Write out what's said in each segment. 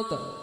Ka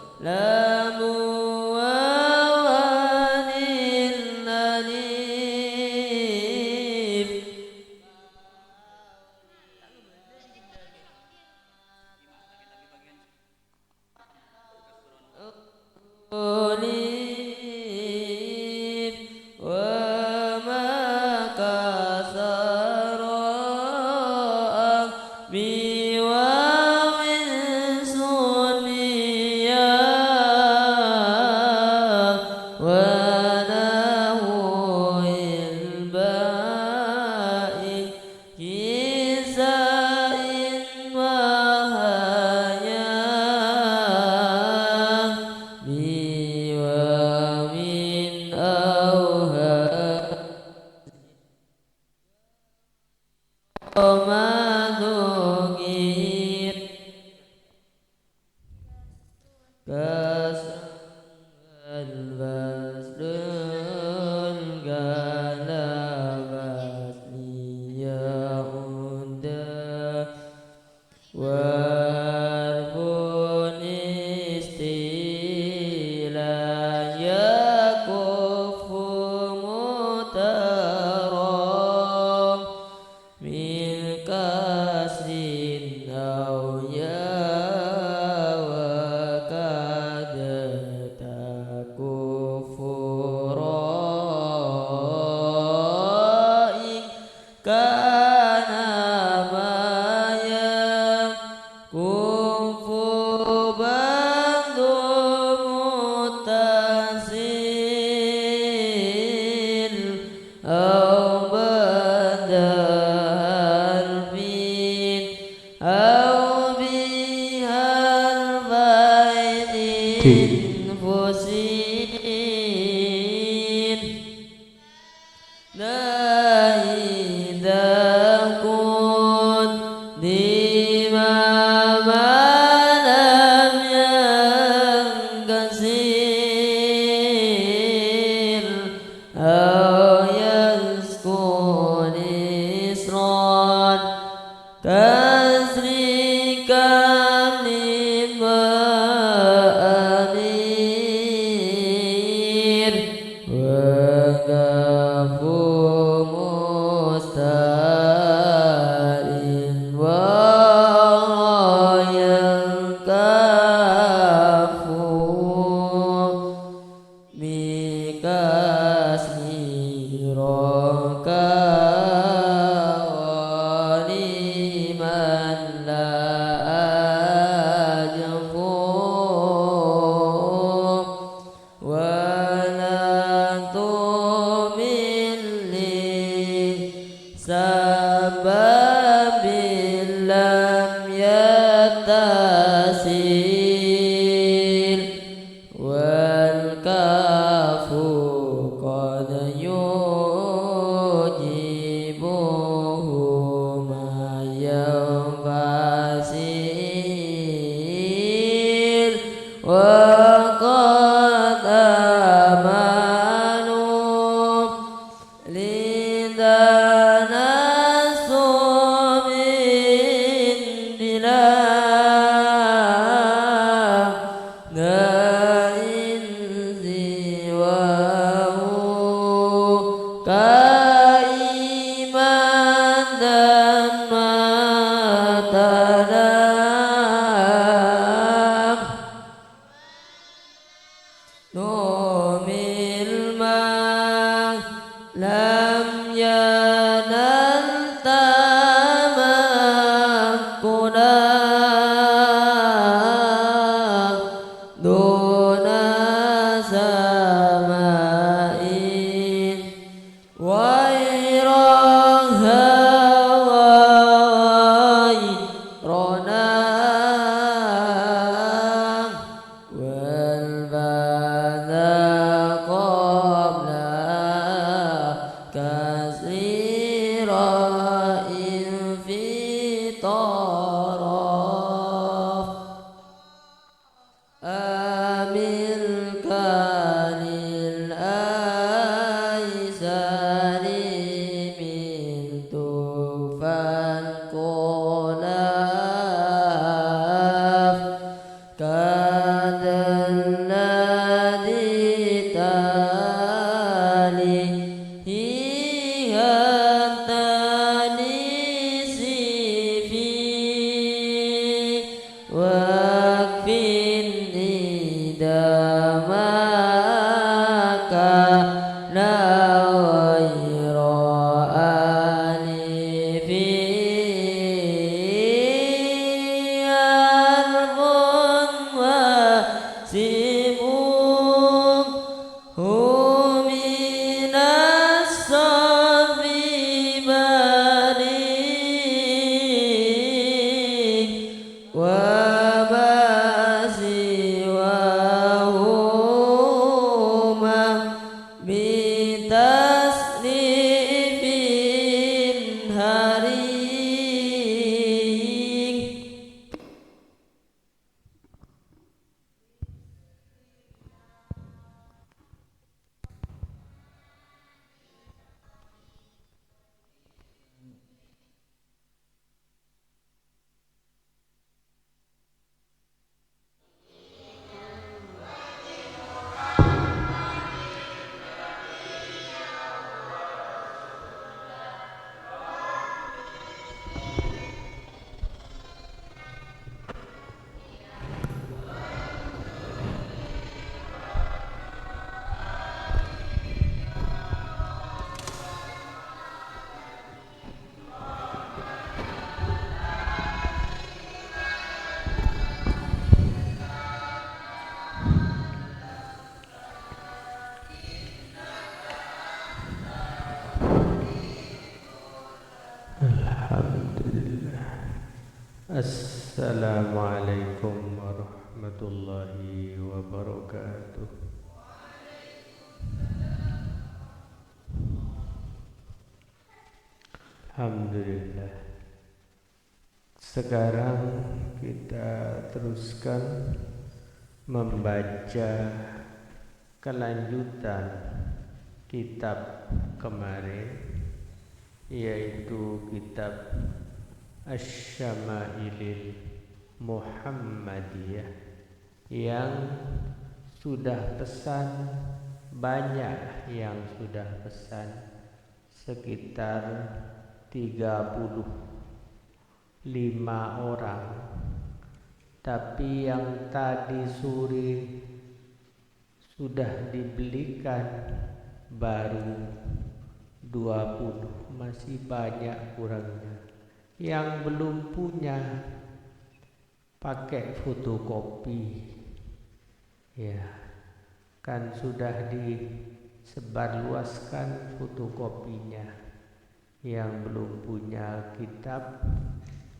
Assalamualaikum warahmatullahi wabarakatuh. Alhamdulillah. Sekarang kita teruskan membaca kelanjutan kitab kemarin, yaitu kitab Asy-Syama'ilil Muhammadiyah, yang sudah pesan, banyak yang sudah pesan, sekitar 35 orang. Tapi yang tadi sore sudah dibelikan baru 20, masih banyak kurangnya. Yang belum punya pakai fotokopi, ya kan sudah disebarluaskan fotokopinya. Yang belum punya kitab,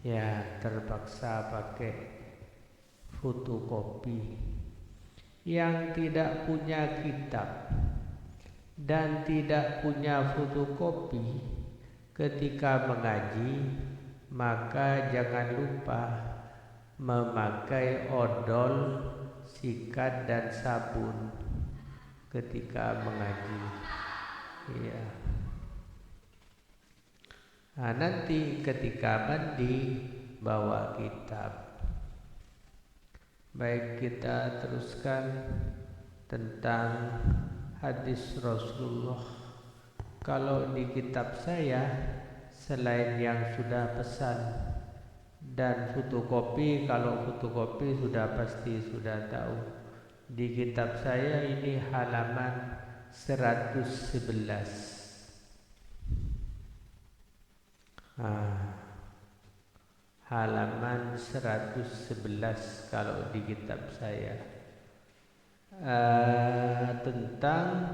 ya terpaksa pakai fotokopi. Yang tidak punya kitab dan tidak punya fotokopi ketika mengaji, maka jangan lupa memakai odol, sikat dan sabun ketika mengaji. Ya. Nah, nanti ketika mandi bawa kitab. Baik, kita teruskan tentang hadis Rasulullah. Kalau di kitab saya, selain yang sudah pesan dan fotokopi, kalau fotokopi sudah pasti sudah tahu. Di kitab saya ini halaman 111. Halaman 111 kalau di kitab saya, tentang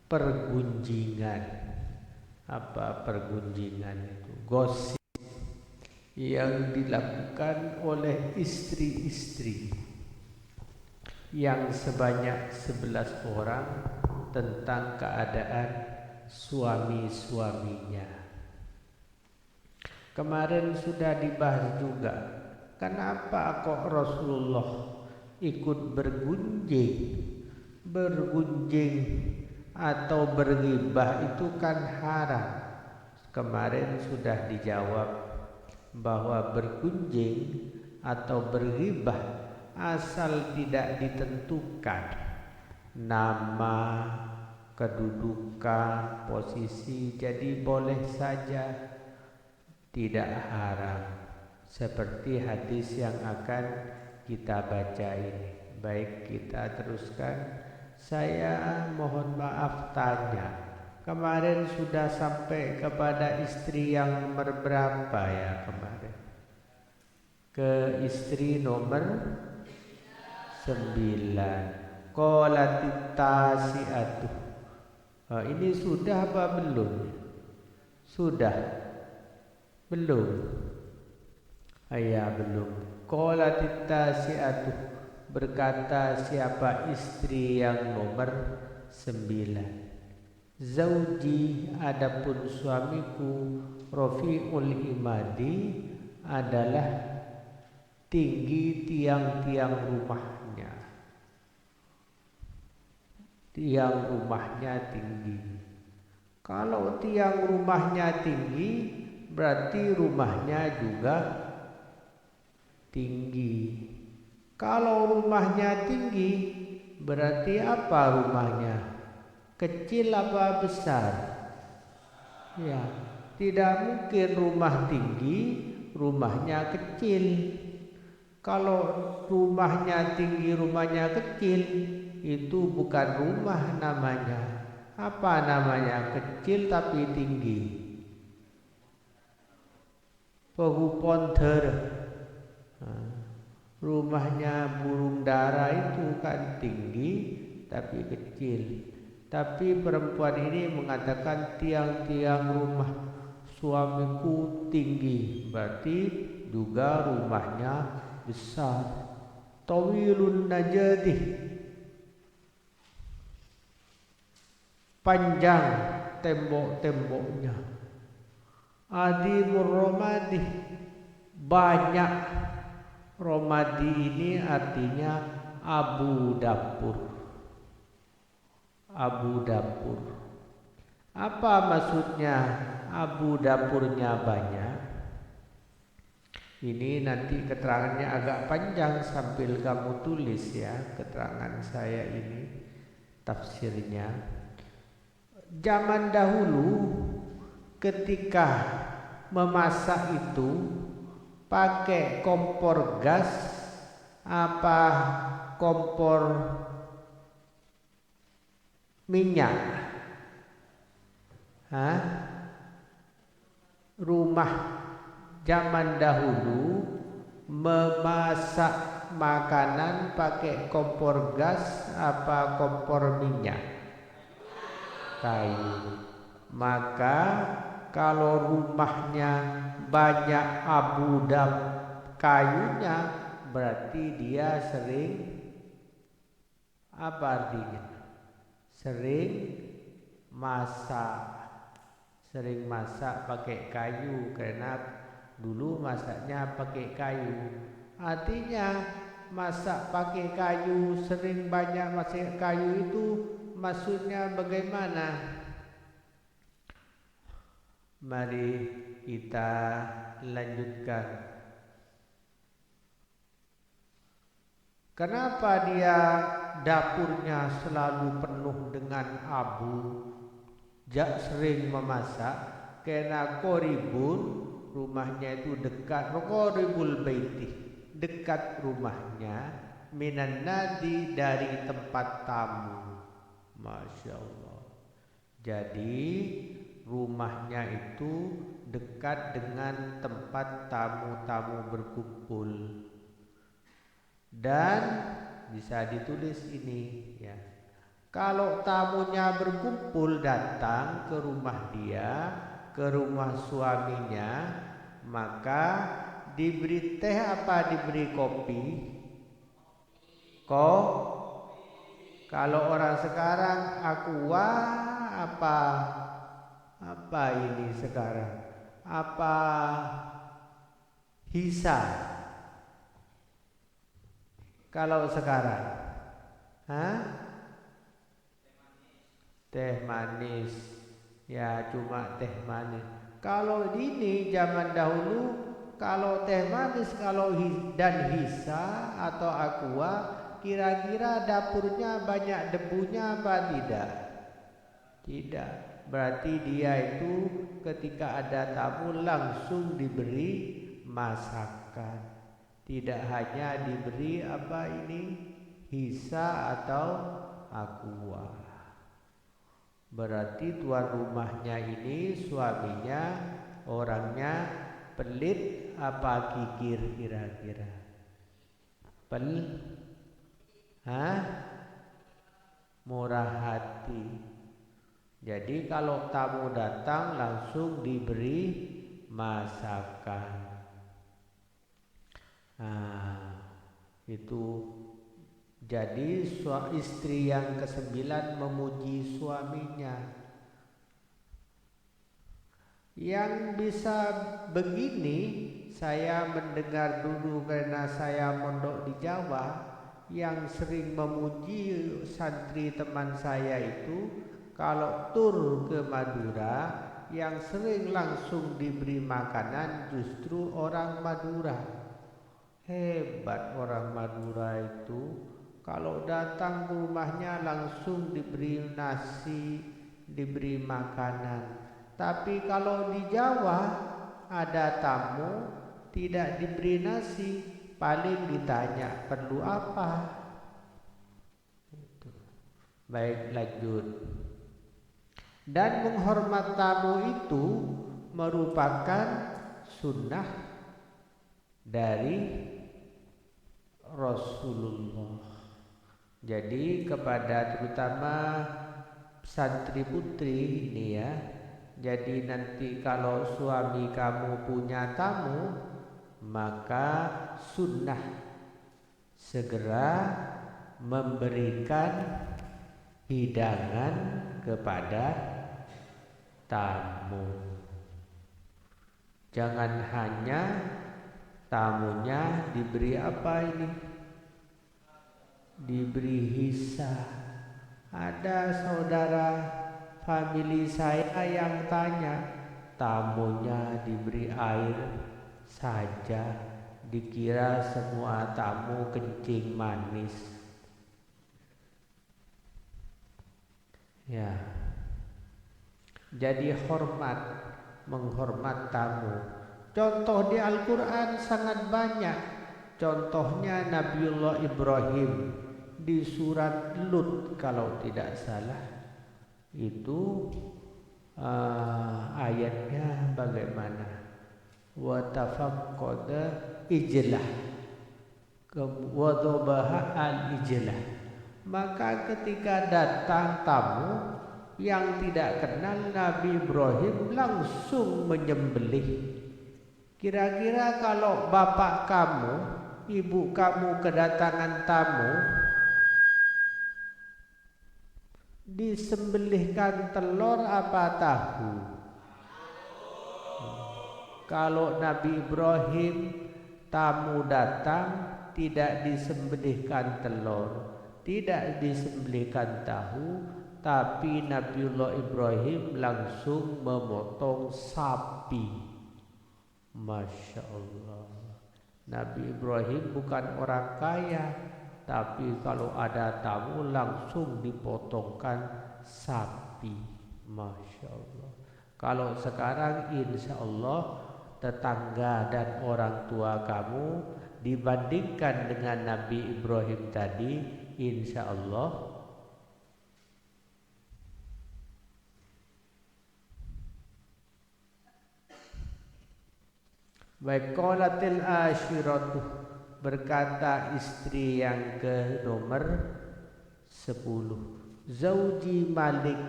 pergunjingan. Apa pergunjingan itu? Gosip yang dilakukan oleh istri-istri yang sebanyak 11 orang tentang keadaan suami-suaminya. Kemarin sudah dibahas juga, kenapa kok Rasulullah ikut bergunjing atau berghibah, itu kan haram. Kemarin sudah dijawab bahwa bergunjing atau berghibah asal tidak ditentukan nama, kedudukan, posisi, jadi boleh saja, tidak haram. Seperti hadis yang akan kita baca ini. Baik, kita teruskan. Saya mohon maaf tanya, kemarin sudah sampai kepada istri yang nomor berapa ya kemarin? Ke istri nomor 9. Qalatit tasi'atu. Ini sudah apa belum? Sudah. Belum. Ya belum. Qalatit tasi'atu. Berkata siapa istri yang nomor 9. Zauji, adapun suamiku, Rafi'ul imadi, adalah tinggi tiang-tiang rumahnya. Tiang rumahnya tinggi. Kalau tiang rumahnya tinggi, berarti rumahnya juga tinggi. Kalau rumahnya tinggi, berarti apa rumahnya? Kecil apa besar? Ya, tidak mungkin rumah tinggi, rumahnya kecil. Kalau rumahnya tinggi, rumahnya kecil, itu bukan rumah namanya. Apa namanya? Kecil tapi tinggi. Pehuponder. Rumahnya burung dara itu kan tinggi tapi kecil. Tapi perempuan ini mengatakan tiang-tiang rumah suamiku tinggi, berarti juga rumahnya besar. Tawilun najadih, panjang tembok-temboknya. Adimur romadih, banyak. Romadi ini artinya abu dapur. Abu dapur. Apa maksudnya abu dapurnya banyak? Ini nanti keterangannya agak panjang sambil kamu tulis ya, keterangan saya ini tafsirnya. Zaman dahulu ketika memasak itu pakai kompor gas apa kompor minyak? Rumah zaman dahulu memasak makanan pakai kompor gas apa kompor minyak? Kayu. Maka kalau rumahnya banyak abu kayunya, berarti dia sering, apa artinya? Sering masak. Sering masak pakai kayu, karena dulu masaknya pakai kayu. Artinya masak pakai kayu, sering banyak masak kayu itu maksudnya bagaimana? Mari kita lanjutkan. Kenapa dia dapurnya selalu penuh dengan abu? Sering memasak karena koribun, rumahnya itu dekat, koribul baiti, dekat rumahnya, minan nadi, dari tempat tamu. Masya Allah. Jadi rumahnya itu dekat dengan tempat tamu-tamu berkumpul. Dan bisa ditulis ini ya. Kalau tamunya berkumpul datang ke rumah dia, ke rumah suaminya, maka diberi teh apa diberi kopi? Kalau orang sekarang aqua apa ini sekarang? Apa hisa? Kalau sekarang, teh manis, ya cuma teh manis. Kalau ini zaman dahulu kalau teh manis, kalau dan hisa atau aqua, kira-kira dapurnya banyak debunya apa tidak? Tidak. Berarti dia itu ketika ada tamu langsung diberi masakan. Tidak hanya diberi hisa atau aqua. Berarti tuan rumahnya ini suaminya orangnya pelit apa kikir kira-kira? Murah hati. Jadi kalau tamu datang langsung diberi masakan. Itu jadi istri yang ke-9 memuji suaminya. Yang bisa begini saya mendengar dulu karena saya mondok di Jawa. Yang sering memuji santri teman saya itu kalau tur ke Madura, yang sering langsung diberi makanan justru orang Madura. Hebat orang Madura itu, kalau datang ke rumahnya langsung diberi nasi, diberi makanan. Tapi kalau di Jawa ada tamu tidak diberi nasi, paling ditanya perlu apa. Baik, lanjut. Dan menghormat tamu itu merupakan sunnah dari Rasulullah. Jadi kepada terutama santri putri ini ya. Jadi nanti kalau suami kamu punya tamu, maka sunnah segera memberikan hidangan kepada tamu. Jangan hanya tamunya diberi diberi hisa. Ada saudara famili saya yang tanya, tamunya diberi air saja, dikira semua tamu kencing manis. Ya. Jadi menghormat tamu. Contoh di Al-Quran sangat banyak. Contohnya Nabiullah Ibrahim di surat Lut kalau tidak salah. Itu ayatnya bagaimana? Wa tafaqqada ijlah wa dhabaha al-ijlah. Maka ketika datang tamu yang tidak kenal, Nabi Ibrahim langsung menyembelih. Kira-kira kalau bapak kamu, ibu kamu kedatangan tamu, disembelihkan telur apa tahu? Kalau Nabi Ibrahim tamu datang tidak disembelihkan telur, tidak disembelihkan tahu, tapi Nabiullah Ibrahim langsung memotong sapi. Masya Allah. Nabi Ibrahim bukan orang kaya, tapi kalau ada tamu langsung dipotongkan sapi. Masya Allah. Kalau sekarang insya Allah tetangga dan orang tua kamu dibandingkan dengan Nabi Ibrahim tadi, insya Allah baik. Qolatil asyiratu, berkata istri yang ke nomor 10, Zauji Malik,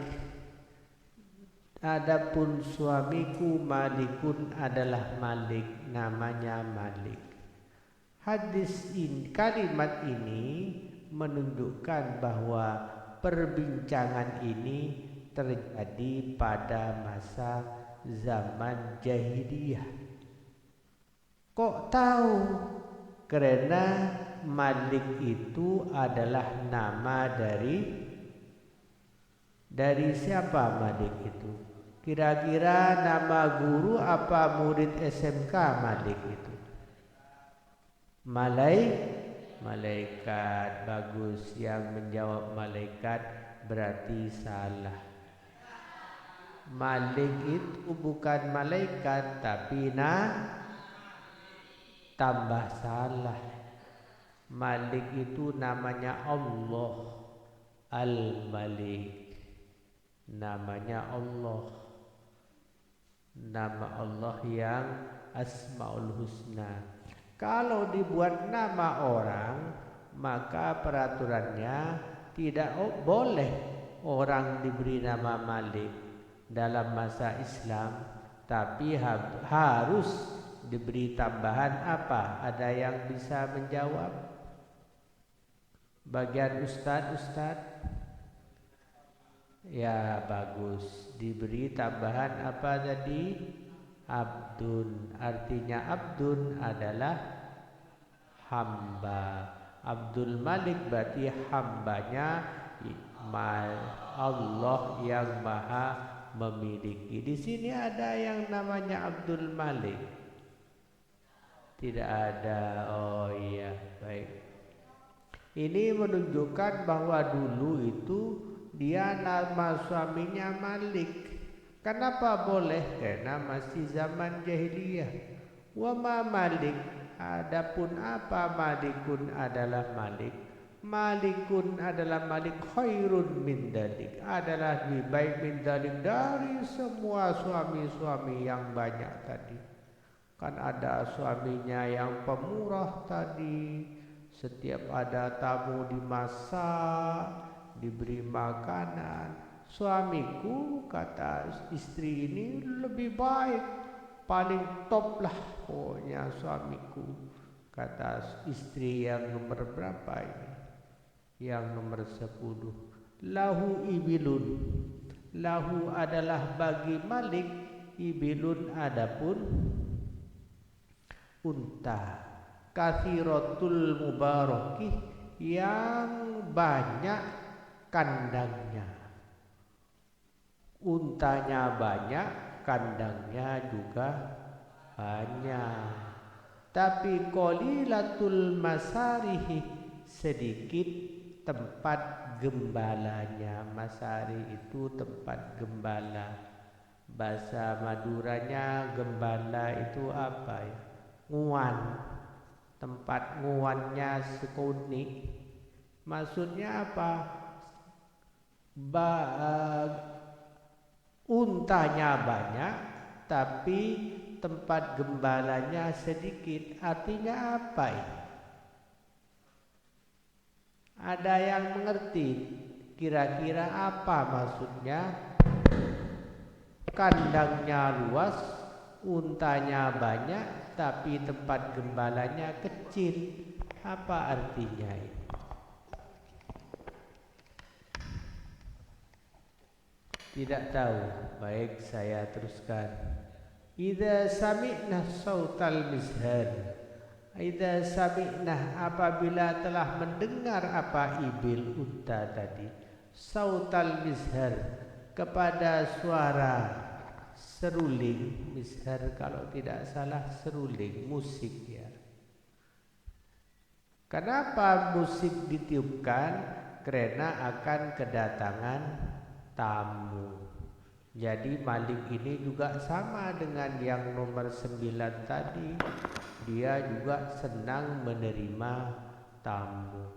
adapun suamiku Malikun adalah Malik, namanya Malik. Hadis ini, kalimat ini menunjukkan bahwa perbincangan ini terjadi pada masa zaman jahiliyah. Kok tahu? Karena Malik itu adalah nama dari siapa Malik itu? Kira-kira nama guru apa murid SMK Malik itu? Malaikat. Bagus. Yang menjawab malaikat berarti salah. Malik itu bukan malaikat, tapi tambah salah. Malik itu namanya Allah, Al-Malik. Namanya Allah. Nama Allah yang Asmaul Husna. Kalau dibuat nama orang, maka peraturannya tidak boleh orang diberi nama Malik dalam masa Islam, tapi harus diberi tambahan apa? Ada yang bisa menjawab? Bagian Ustadz? Ya, bagus. Diberi tambahan apa tadi? Abdun. Artinya Abdun adalah hamba. Abdul Malik berarti hambanya Allah yang maha memiliki. Di sini ada yang namanya Abdul Malik? Tidak ada. Oh iya, baik. Ini menunjukkan bahwa dulu itu dia nama suaminya Malik. Kenapa boleh? Karena masih zaman jahiliyah. Wa ma Malik. Adapun apa Malikun adalah Malik. Malikun adalah Malik khairun min dalik. Adalah lebih baik min dalik dari semua suami-suami yang banyak tadi. Kan ada suaminya yang pemurah tadi. Setiap ada tamu dimasak, diberi makanan. Suamiku, kata istri ini, lebih baik, paling top lah pokoknya suamiku. Kata istri yang nomor berapa ini? Yang nomor 10. Lahu ibilun. Lahu adalah bagi Malik, ibilun adapun unta. Kathiratul mubarakih, yang banyak kandangnya. Untanya banyak, kandangnya juga banyak. Tapi qalilatul masarihi, sedikit tempat gembalanya. Masari itu tempat gembala. Bahasa Maduranya gembala itu apa ya? Nguan. Tempat nguannya sekuni. Maksudnya apa? Untanya banyak, tapi tempat gembalanya sedikit. Artinya apa ini? Ada yang mengerti? Kira-kira apa maksudnya? Kandangnya luas, untanya banyak, tapi tempat gembalanya kecil. Apa artinya ini? Tidak tahu. Baik, saya teruskan. Idza sami'na sautal mizhar. Idza sami'na, apabila telah mendengar apa ibil unta tadi. Sautal mizhar, kepada suara seruling. Mizhar kalau tidak salah seruling, musik ya. Kenapa musik ditiupkan? Karena akan kedatangan tamu. Jadi Malik ini juga sama dengan yang nomor 9 tadi. Dia juga senang menerima tamu.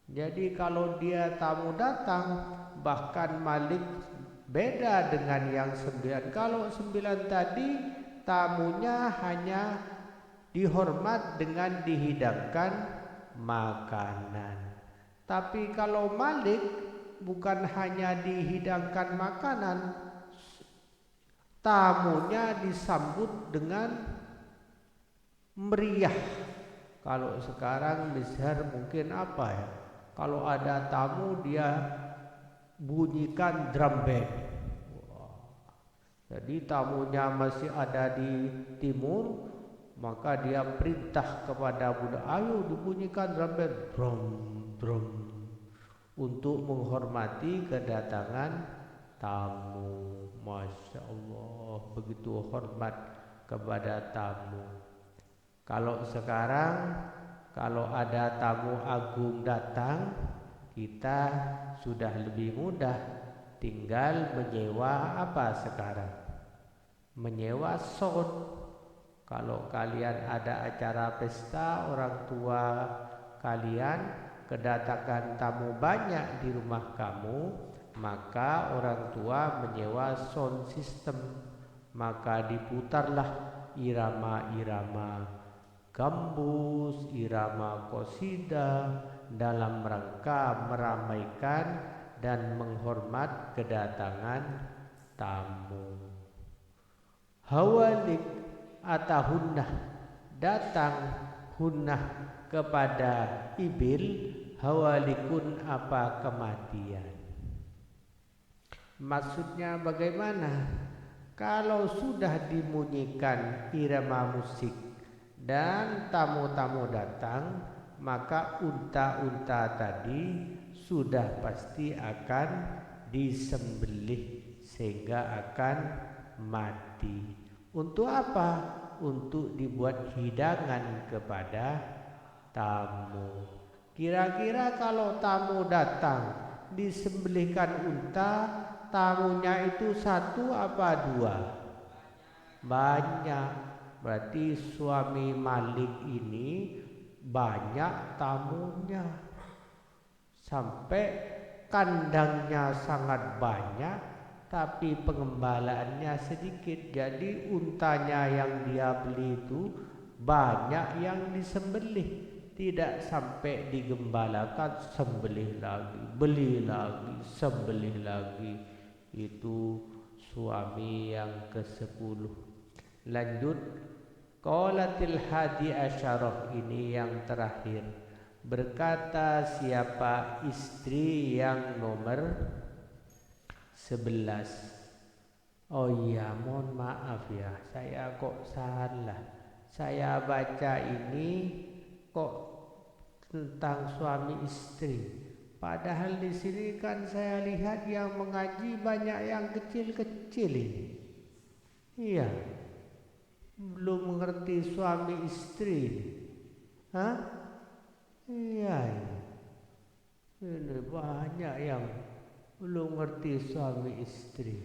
Jadi kalau dia tamu datang, bahkan Malik beda dengan yang 9. Kalau 9 tadi tamunya hanya dihormat dengan dihidangkan makanan. Tapi kalau Malik bukan hanya dihidangkan makanan, tamunya disambut dengan meriah. Kalau sekarang mizhar mungkin apa ya? Kalau ada tamu dia bunyikan drum band. Jadi tamunya masih ada di timur, maka dia perintah kepada budak, ayo dibunyikan drum band, drum drum, untuk menghormati kedatangan tamu. Masya Allah, begitu hormat kepada tamu. Kalau sekarang Kalau ada tamu agung datang, kita sudah lebih mudah, tinggal menyewa apa sekarang? Menyewa sound. Kalau kalian ada acara pesta, orang tua kalian kedatangan tamu banyak di rumah kamu, maka orang tua menyewa sound system. Maka diputarlah irama-irama gambus, irama qasidah dalam rangka meramaikan dan menghormat kedatangan tamu. Hawalik atahunnah, datang hunnah kepada ibil, hawalikun apa kematian. Maksudnya bagaimana? Kalau sudah dimunyikan irama musik dan tamu-tamu datang, maka unta-unta tadi sudah pasti akan disembelih sehingga akan mati. Untuk apa? Untuk dibuat hidangan kepada tamu. Kira-kira kalau tamu datang disembelihkan unta, tamunya itu satu apa dua? Banyak. Berarti suami Malik ini banyak tamunya, sampai kandangnya sangat banyak tapi pengembalaannya sedikit. Jadi untanya yang dia beli itu banyak yang disembelih, tidak sampai digembalakan, sembelih lagi, beli lagi, sembelih lagi. Itu suami yang ke-10. Lanjut, qalatil hadi asyarah, ini yang terakhir. Berkata siapa istri yang nomor 11. Oh iya, mohon maaf ya, saya kok salah. Saya baca ini kok tentang suami istri. Padahal di sini kan saya lihat yang mengaji banyak yang kecil-kecil ini. Iya, belum mengerti suami istri. Hah? Iya, ini banyak yang belum ngerti suami istri.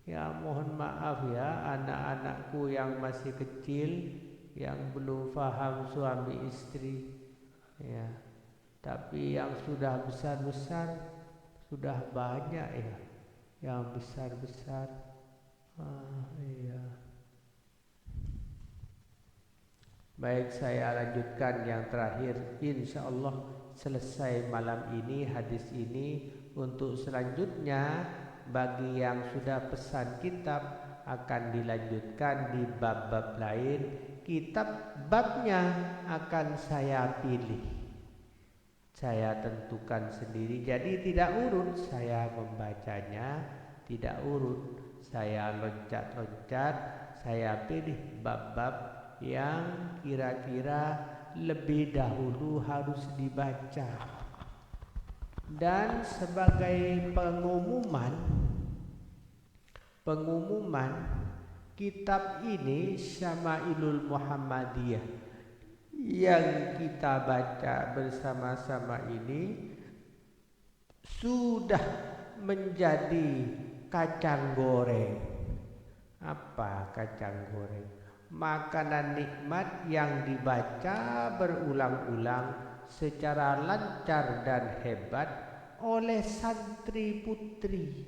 Ya mohon maaf ya anak-anakku yang masih kecil, yang belum paham suami istri. Ya, tapi yang sudah besar-besar sudah banyak ya, yang besar-besar. Iya. Baik, saya lanjutkan yang terakhir. Insya Allah selesai malam ini hadis ini. Untuk selanjutnya bagi yang sudah pesan kitab akan dilanjutkan di bab-bab lain. Kitab babnya akan saya pilih, saya tentukan sendiri. Jadi tidak urut saya membacanya, tidak urut. Saya loncat-loncat, saya pilih bab-bab yang kira-kira lebih dahulu harus dibaca. Dan sebagai pengumuman kitab ini Syama'ilul Muhammadiyah yang kita baca bersama-sama ini sudah menjadi kacang goreng. Apa kacang goreng? Makanan nikmat yang dibaca berulang-ulang secara lancar dan hebat oleh santri putri.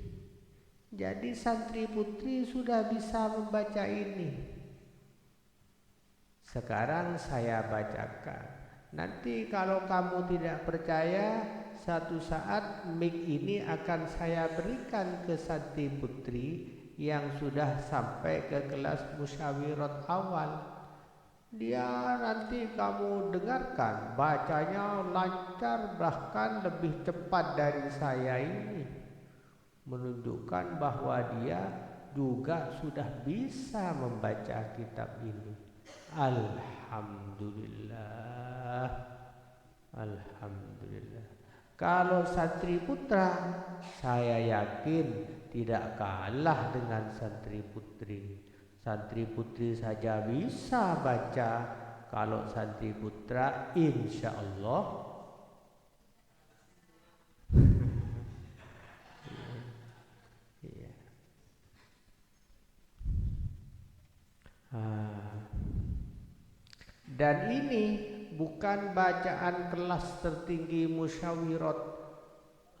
Jadi santri putri sudah bisa membaca ini. Sekarang saya bacakan. Nanti kalau kamu tidak percaya, satu saat mic ini akan saya berikan ke santri putri yang sudah sampai ke kelas musyawirat awal. Dia nanti kamu dengarkan, bacanya lancar, bahkan lebih cepat dari saya ini, menunjukkan bahwa dia juga sudah bisa membaca kitab ini. Alhamdulillah, alhamdulillah. Kalau santri putra, saya yakin tidak kalah dengan santri putri. Santri putri saja bisa baca, Kalau santri putra insya Allah iya. Dan ini bukan bacaan kelas tertinggi musyawirat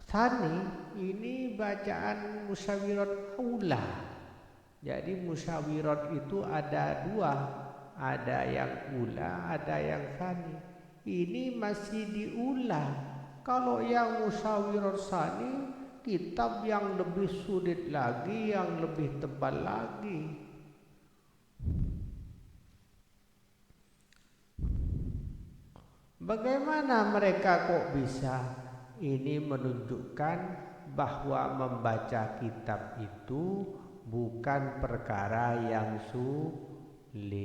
tsani, ini bacaan musyawirat aula. Jadi musyawirat itu ada dua, ada yang ula, ada yang tsani. Ini masih diulah. Kalau yang musyawirat tsani, kitab yang lebih sulit lagi, yang lebih tebal lagi. Bagaimana mereka kok bisa? Ini menunjukkan bahwa membaca kitab itu bukan perkara yang sulit.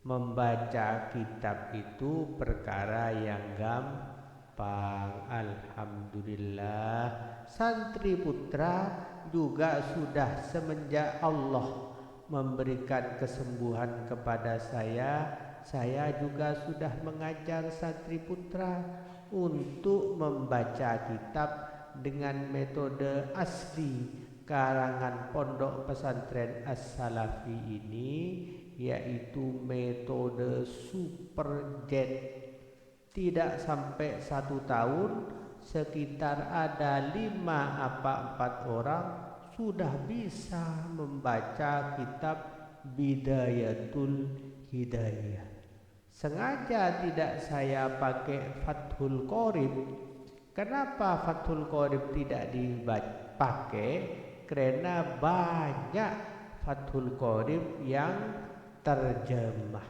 Membaca kitab itu perkara yang gampang. Alhamdulillah, santri putra juga sudah semenjak Allah memberikan kesembuhan kepada saya juga sudah mengajar santri putra untuk membaca kitab dengan metode asli karangan Pondok Pesantren As-Salafi ini, yaitu metode superjet. Tidak sampai 1 tahun, sekitar ada 5 apa 4 orang sudah bisa membaca kitab Bidayatul Hidayah. Sengaja tidak saya pakai Fathul Qorib. Kenapa Fathul Qorib tidak dipakai? Karena banyak Fathul Qorib yang terjemah.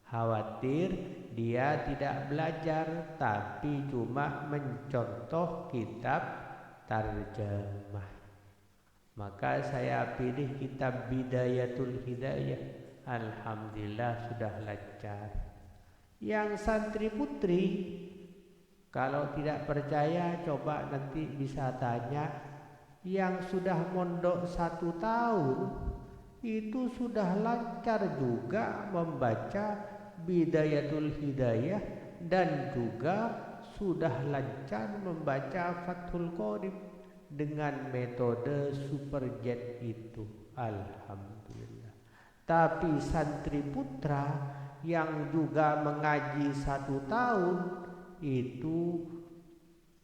Khawatir dia tidak belajar, tapi cuma mencontoh kitab terjemah. Maka saya pilih kitab Bidayatul Hidayah. Alhamdulillah sudah lancar. Yang santri putri, kalau tidak percaya coba nanti bisa tanya. Yang sudah mondok 1 tahun itu sudah lancar juga membaca Bidayatul Hidayah dan juga sudah lancar membaca Fathul Qorib dengan metode superjet itu. Alhamdulillah. Tapi santri putra yang juga mengaji 1 tahun itu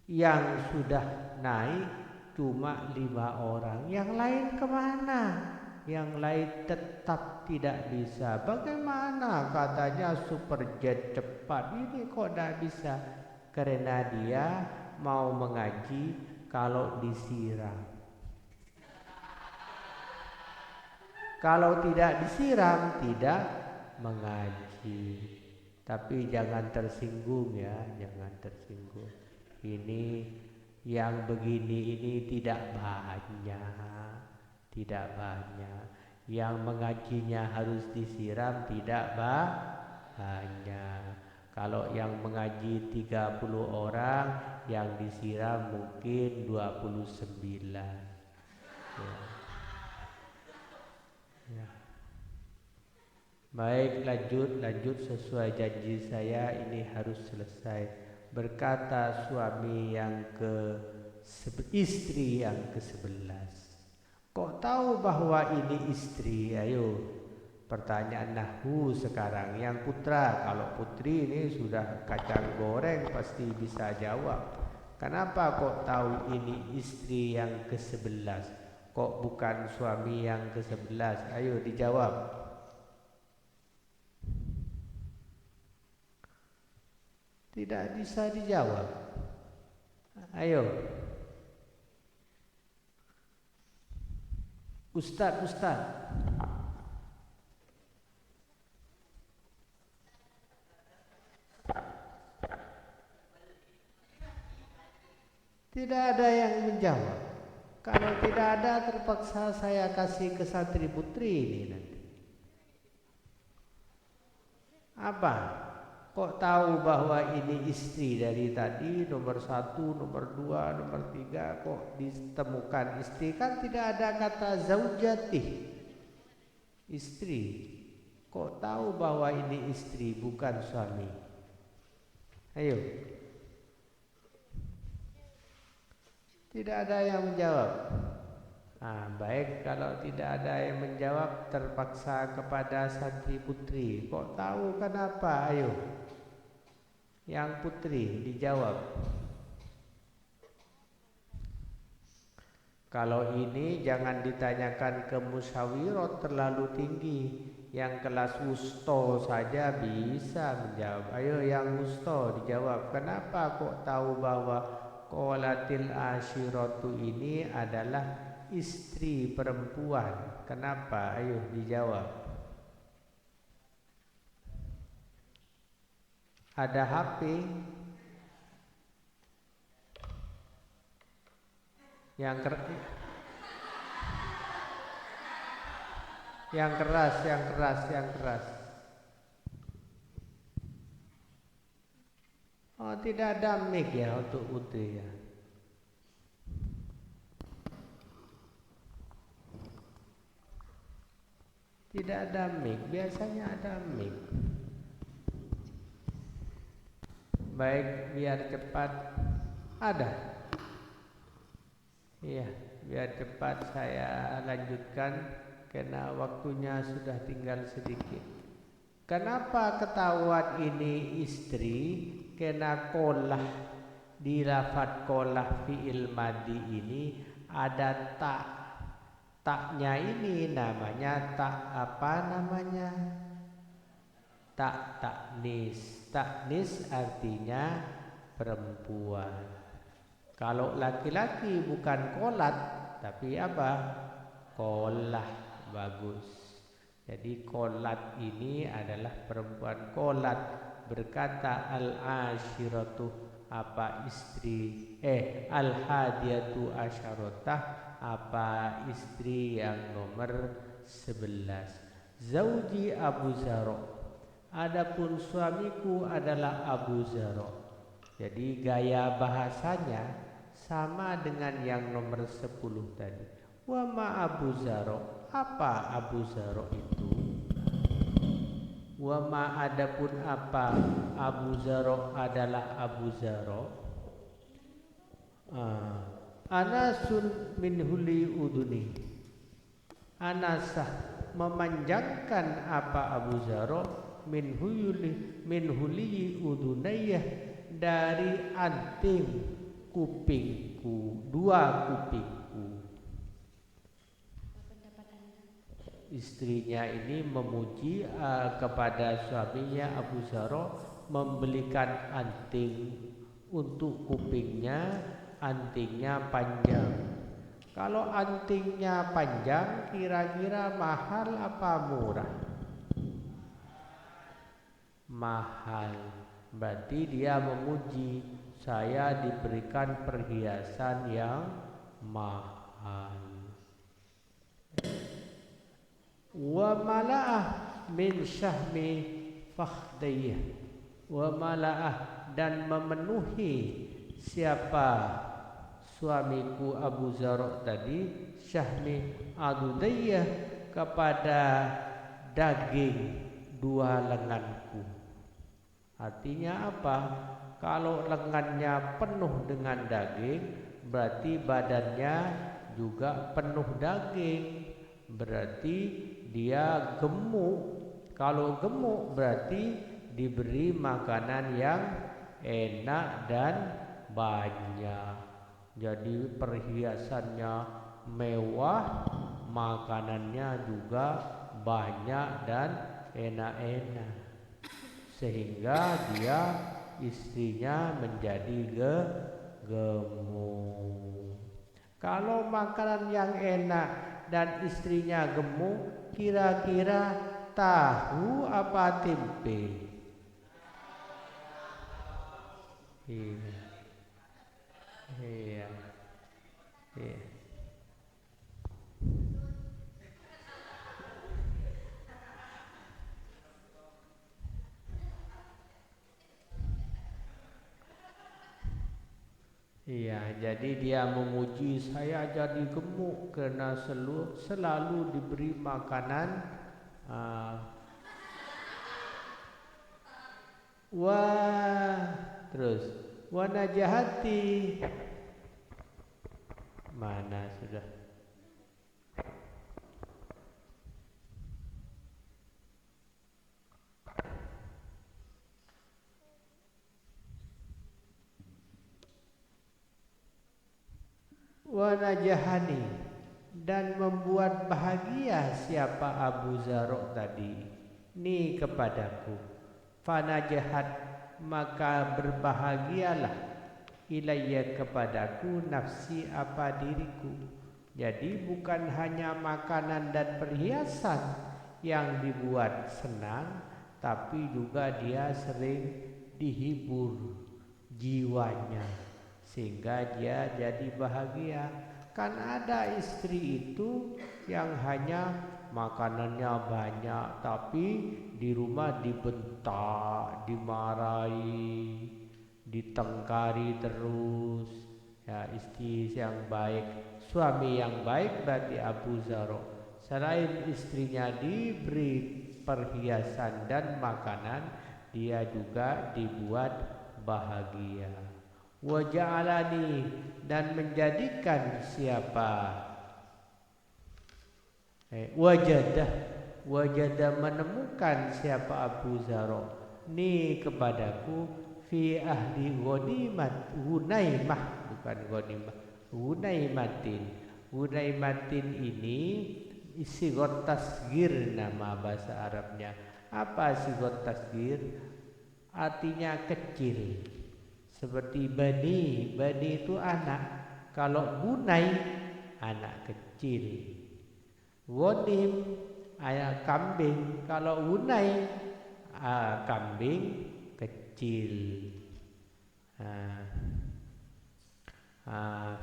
yang sudah naik cuma 5 orang. Yang lain kemana? Yang lain tetap tidak bisa. Bagaimana katanya superjet cepat, ini kok tidak bisa? Karena dia mau mengaji kalau disiram. Kalau tidak disiram tidak mengaji. Tapi jangan tersinggung ya, jangan tersinggung. Ini yang begini ini tidak banyak. Yang mengajinya harus disiram tidak banyak. Kalau yang mengaji 30 orang, yang disiram mungkin 29. Ya. Baik, lanjut sesuai janji saya ini harus selesai. Berkata suami yang istri yang ke-11. Kok tahu bahwa ini istri? Ayo, pertanyaan nahwu sekarang. Yang putra, kalau putri ini sudah kacang goreng pasti bisa jawab. Kenapa kok tahu ini istri yang ke-11? Kok bukan suami yang ke-11? Ayo dijawab. Tidak bisa dijawab. Ayo. Ustaz. Tidak ada yang menjawab. Kalau tidak ada, terpaksa saya kasih ke santri putri ini nanti. Apa? Kok tahu bahwa ini istri dari tadi nomor 1, nomor 2, nomor 3 kok ditemukan istri? Kan tidak ada kata zaujati, istri. Kok tahu bahwa ini istri bukan suami? Ayo. Tidak ada yang menjawab. Baik, kalau tidak ada yang menjawab, terpaksa kepada santri putri. Kok tahu kenapa? Ayo. Yang putri dijawab. Kalau ini jangan ditanyakan ke musyawirat terlalu tinggi. Yang kelas wusto saja bisa menjawab. Ayo yang wusto dijawab. Kenapa kok tahu bahwa qolatil asyiratu ini adalah istri perempuan? Kenapa? Ayo dijawab. Ada HP? Yang keras, yang keras. Oh, tidak ada mic ya untuk putri ya. Tidak ada mic, biasanya ada mic. Baik, biar cepat. Ada. Iya, biar cepat saya lanjutkan karena waktunya sudah tinggal sedikit. Kenapa ketahuan ini istri? Karena qolah, di lafadz qolah fi'il madi ini ada tak. Taknya ini namanya tak apa namanya? Tak taknis. Taknis artinya perempuan. Kalau laki-laki bukan qolat, tapi apa? Qolah. Bagus. Jadi qolat ini adalah perempuan. Qolat berkata al-ashiratu apa istri, al-hadiyatu asyarotah apa istri yang nomor 11. Zauji Abu Zaro, adapun suamiku adalah Abu Zaro. Jadi gaya bahasanya sama dengan yang nomor 10 tadi. Wa ma Abu Zaro, apa Abu Zaro itu? Wa ma adapun apa Abu Zaro adalah Abu Zaro. Anasun min huli uduni, anasah memanjangkan apa Abu Zaro min huli udunayah dari anting kupingku, dua kupingku. Istrinya ini memuji kepada suaminya Abu Zaro membelikan anting untuk kupingnya. Antingnya panjang. Kalau antingnya panjang, kira-kira mahal apa murah? Mahal. Berarti dia memuji, saya diberikan perhiasan yang mahal. Wa mala'ah min syahmi fakhdayah. Wa mala'ah dan memenuhi siapa suamiku Abu Zaro tadi, syahmi adudayah kepada daging dua lenganku. Artinya apa? Kalau lengannya penuh dengan daging, berarti badannya juga penuh daging. Berarti dia gemuk. Kalau gemuk berarti diberi makanan yang enak dan banyak. Jadi perhiasannya mewah, makanannya juga banyak dan enak-enak, sehingga dia istrinya menjadi gemuk. Kalau makanan yang enak dan istrinya gemuk, kira-kira tahu apa tempe? Iya. Iya, jadi dia memuji saya jadi gemuk karena selalu diberi makanan wa terus wa najahati mana sudah wa najahani dan membuat bahagia siapa Abu Zarok tadi ni kepadaku fanajahat maka berbahagialah ilayya kepadaku nafsi apa diriku. Jadi bukan hanya makanan dan perhiasan yang dibuat senang, tapi juga dia sering dihibur jiwanya sehingga dia jadi bahagia. Kan ada istri itu yang hanya makanannya banyak tapi di rumah dibentak, dimarahi, ditengkari terus. Ya, istri yang baik, suami yang baik berarti Abu Zarok. Selain istrinya diberi perhiasan dan makanan, dia juga dibuat bahagia. Wa ja'alani dan menjadikan siapa wajadah menemukan siapa Abu Zarok ni kepadaku fi ahli ghanimat Hunaimah bukan ghanimah Hunaimatin ini sigot tasgir nama bahasa Arabnya. Apa sigot tasgir? Artinya kecil. Seperti bani itu anak. Kalau Hunai anak kecil. Ghanim ayat kambing. Kalau Hunai kambing kecil.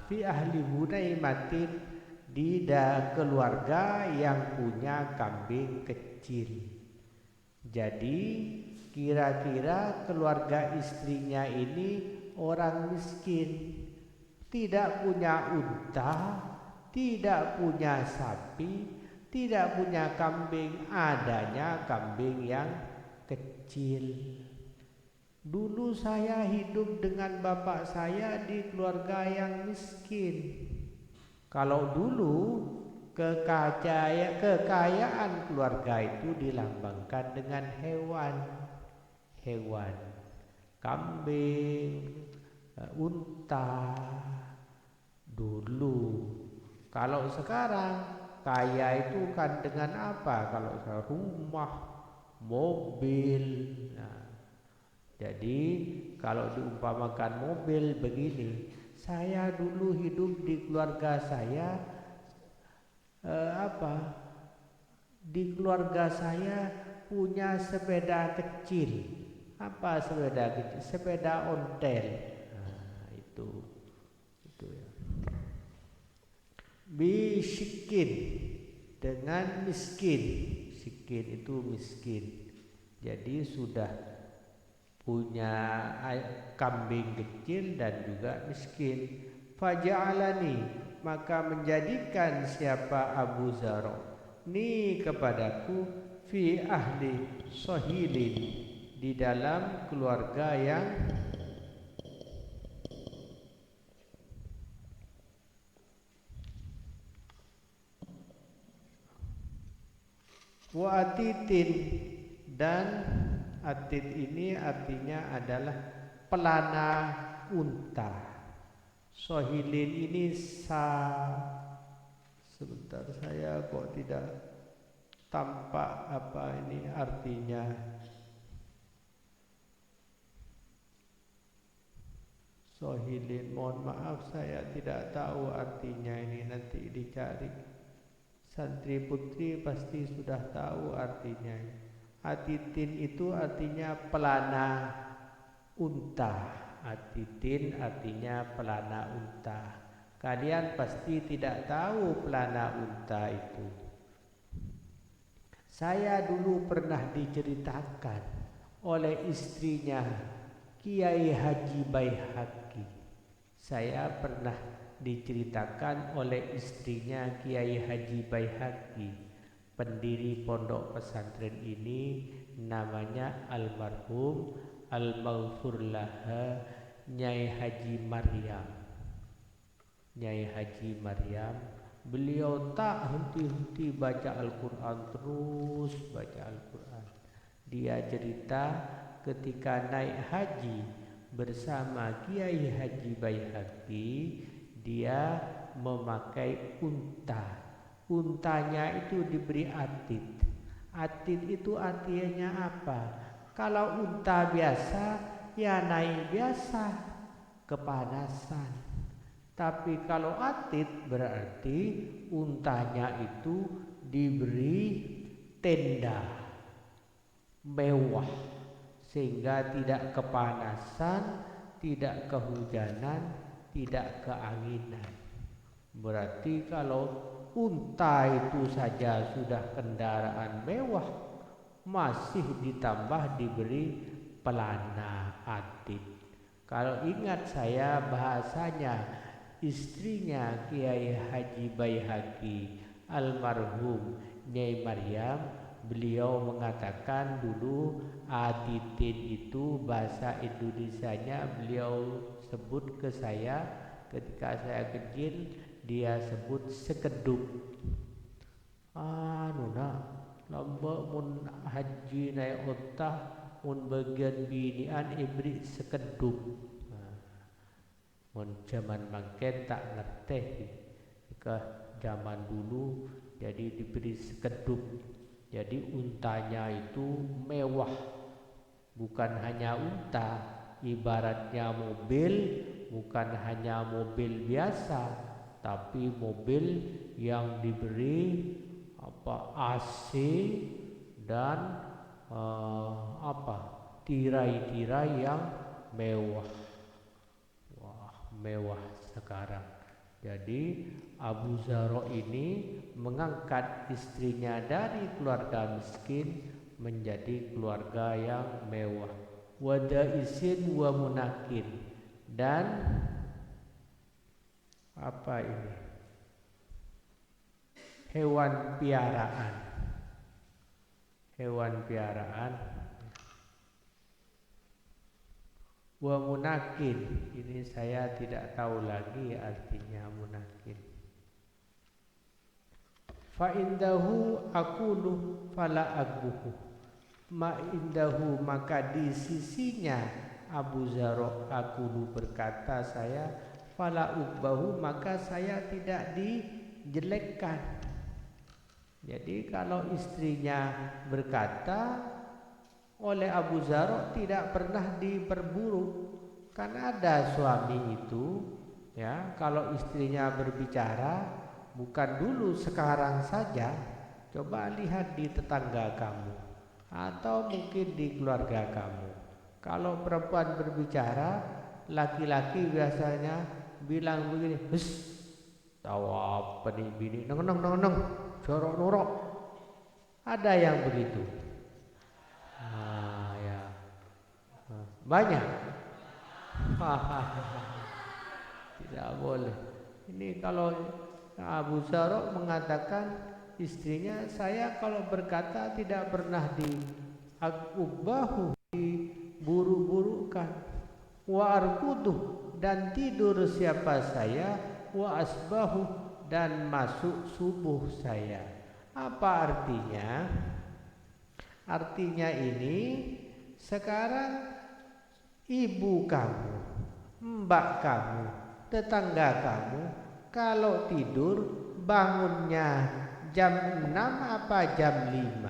Fi ahli Hunaimatin di keluarga yang punya kambing kecil. Jadi kira-kira keluarga istrinya ini orang miskin, tidak punya unta, tidak punya sapi, tidak punya kambing, adanya kambing yang kecil. Dulu saya hidup dengan bapak saya di keluarga yang miskin. Kalau dulu kekayaan keluarga itu dilambangkan dengan hewan, kambing, unta. Dulu, kalau sekarang kaya itu kan dengan apa? Kalau rumah, mobil. Jadi kalau diumpamakan mobil begini, saya dulu hidup di keluarga saya di keluarga saya punya sepeda kecil. Apa sepeda kecil? Sepeda ontel. Itu ya. Bisikin dengan miskin. Sikin itu miskin. Jadi sudah punya kambing kecil dan juga miskin. Faja'alani maka menjadikan siapa Abu Zarok ni kepadaku fi ahli sahilin di dalam keluarga yang wa atitin dan atit ini artinya adalah pelana unta. Sohilin ini sebentar saya kok tidak tampak apa ini artinya. Sohilin, mohon maaf saya tidak tahu artinya ini, nanti dicari. Santri putri pasti sudah tahu artinya. Atitin itu artinya pelana unta. Atitin artinya pelana unta. Kalian pasti tidak tahu pelana unta itu. Saya dulu pernah diceritakan oleh istrinya Kiai Haji Baihaqi. Saya pernah diceritakan oleh istrinya Kiai Haji Baihaqi, pendiri pondok pesantren ini namanya almarhum al-maghfur laha Nyai Haji Maryam. Nyai Haji Maryam, beliau tak henti-henti baca Al-Quran, terus baca Al-Quran. Dia cerita ketika naik haji bersama Kiai Haji Baihaqi, dia memakai unta. Untanya itu diberi atid. Atid itu artinya apa? Kalau unta biasa, ya naik biasa, kepanasan. Tapi kalau atid berarti untanya itu diberi tenda mewah sehingga tidak kepanasan, tidak kehujanan, tidak keanginan. Berarti kalau unta itu saja sudah kendaraan mewah, masih ditambah diberi pelana atid. Kalau ingat saya bahasanya istrinya Kiai Haji Baihaqi almarhum Nyai Maryam, beliau mengatakan dulu atidin itu bahasa Indonesianya beliau sebut ke saya ketika saya kecil, dia sebut sekedup. Nuna lomba mun haji naik unta mun bagian binian ibri sekedup. Mun zaman mangken tak ngerti ke zaman dulu, jadi diberi sekedup. Jadi untanya itu mewah, bukan hanya unta, ibaratnya mobil, bukan hanya mobil biasa, tapi mobil yang diberi AC dan tirai-tirai yang mewah. Mewah sekarang. Jadi Abu Zarro ini mengangkat istrinya dari keluarga miskin menjadi keluarga yang mewah. Wadaisin wa munakin, dan apa ini? Hewan piaraan. Hewan piaraan. Wa munakin, ini saya tidak tahu lagi artinya munakin. Fa indahu aqulu fala agbuhu, ma indahu, maka di sisinya Abu Zarro aqulu berkata saya, fala ugbahu, maka saya tidak dijelekkan. Jadi kalau istrinya berkata, oleh Abu Zarro tidak pernah diperburuk. Kan ada suami itu ya, kalau istrinya berbicara, bukan dulu, sekarang saja. Coba lihat di tetangga kamu atau mungkin di keluarga kamu. Kalau perempuan berbicara, laki-laki biasanya bilang begini, "Hus, tahu apa nih bini, neng, jorok norok." Ada yang begitu. Ya. Banyak. Tidak boleh. Ini kalau Abu Zarro mengatakan istrinya, saya kalau berkata tidak pernah diubahu, diburu-burukan. Wa arkuduh, dan tidur siapa saya, wa asbahu, dan masuk subuh saya. Apa artinya? Artinya ini, sekarang ibu kamu, mbak kamu, tetangga kamu, kalau tidur bangunnya jam 6 apa jam 5?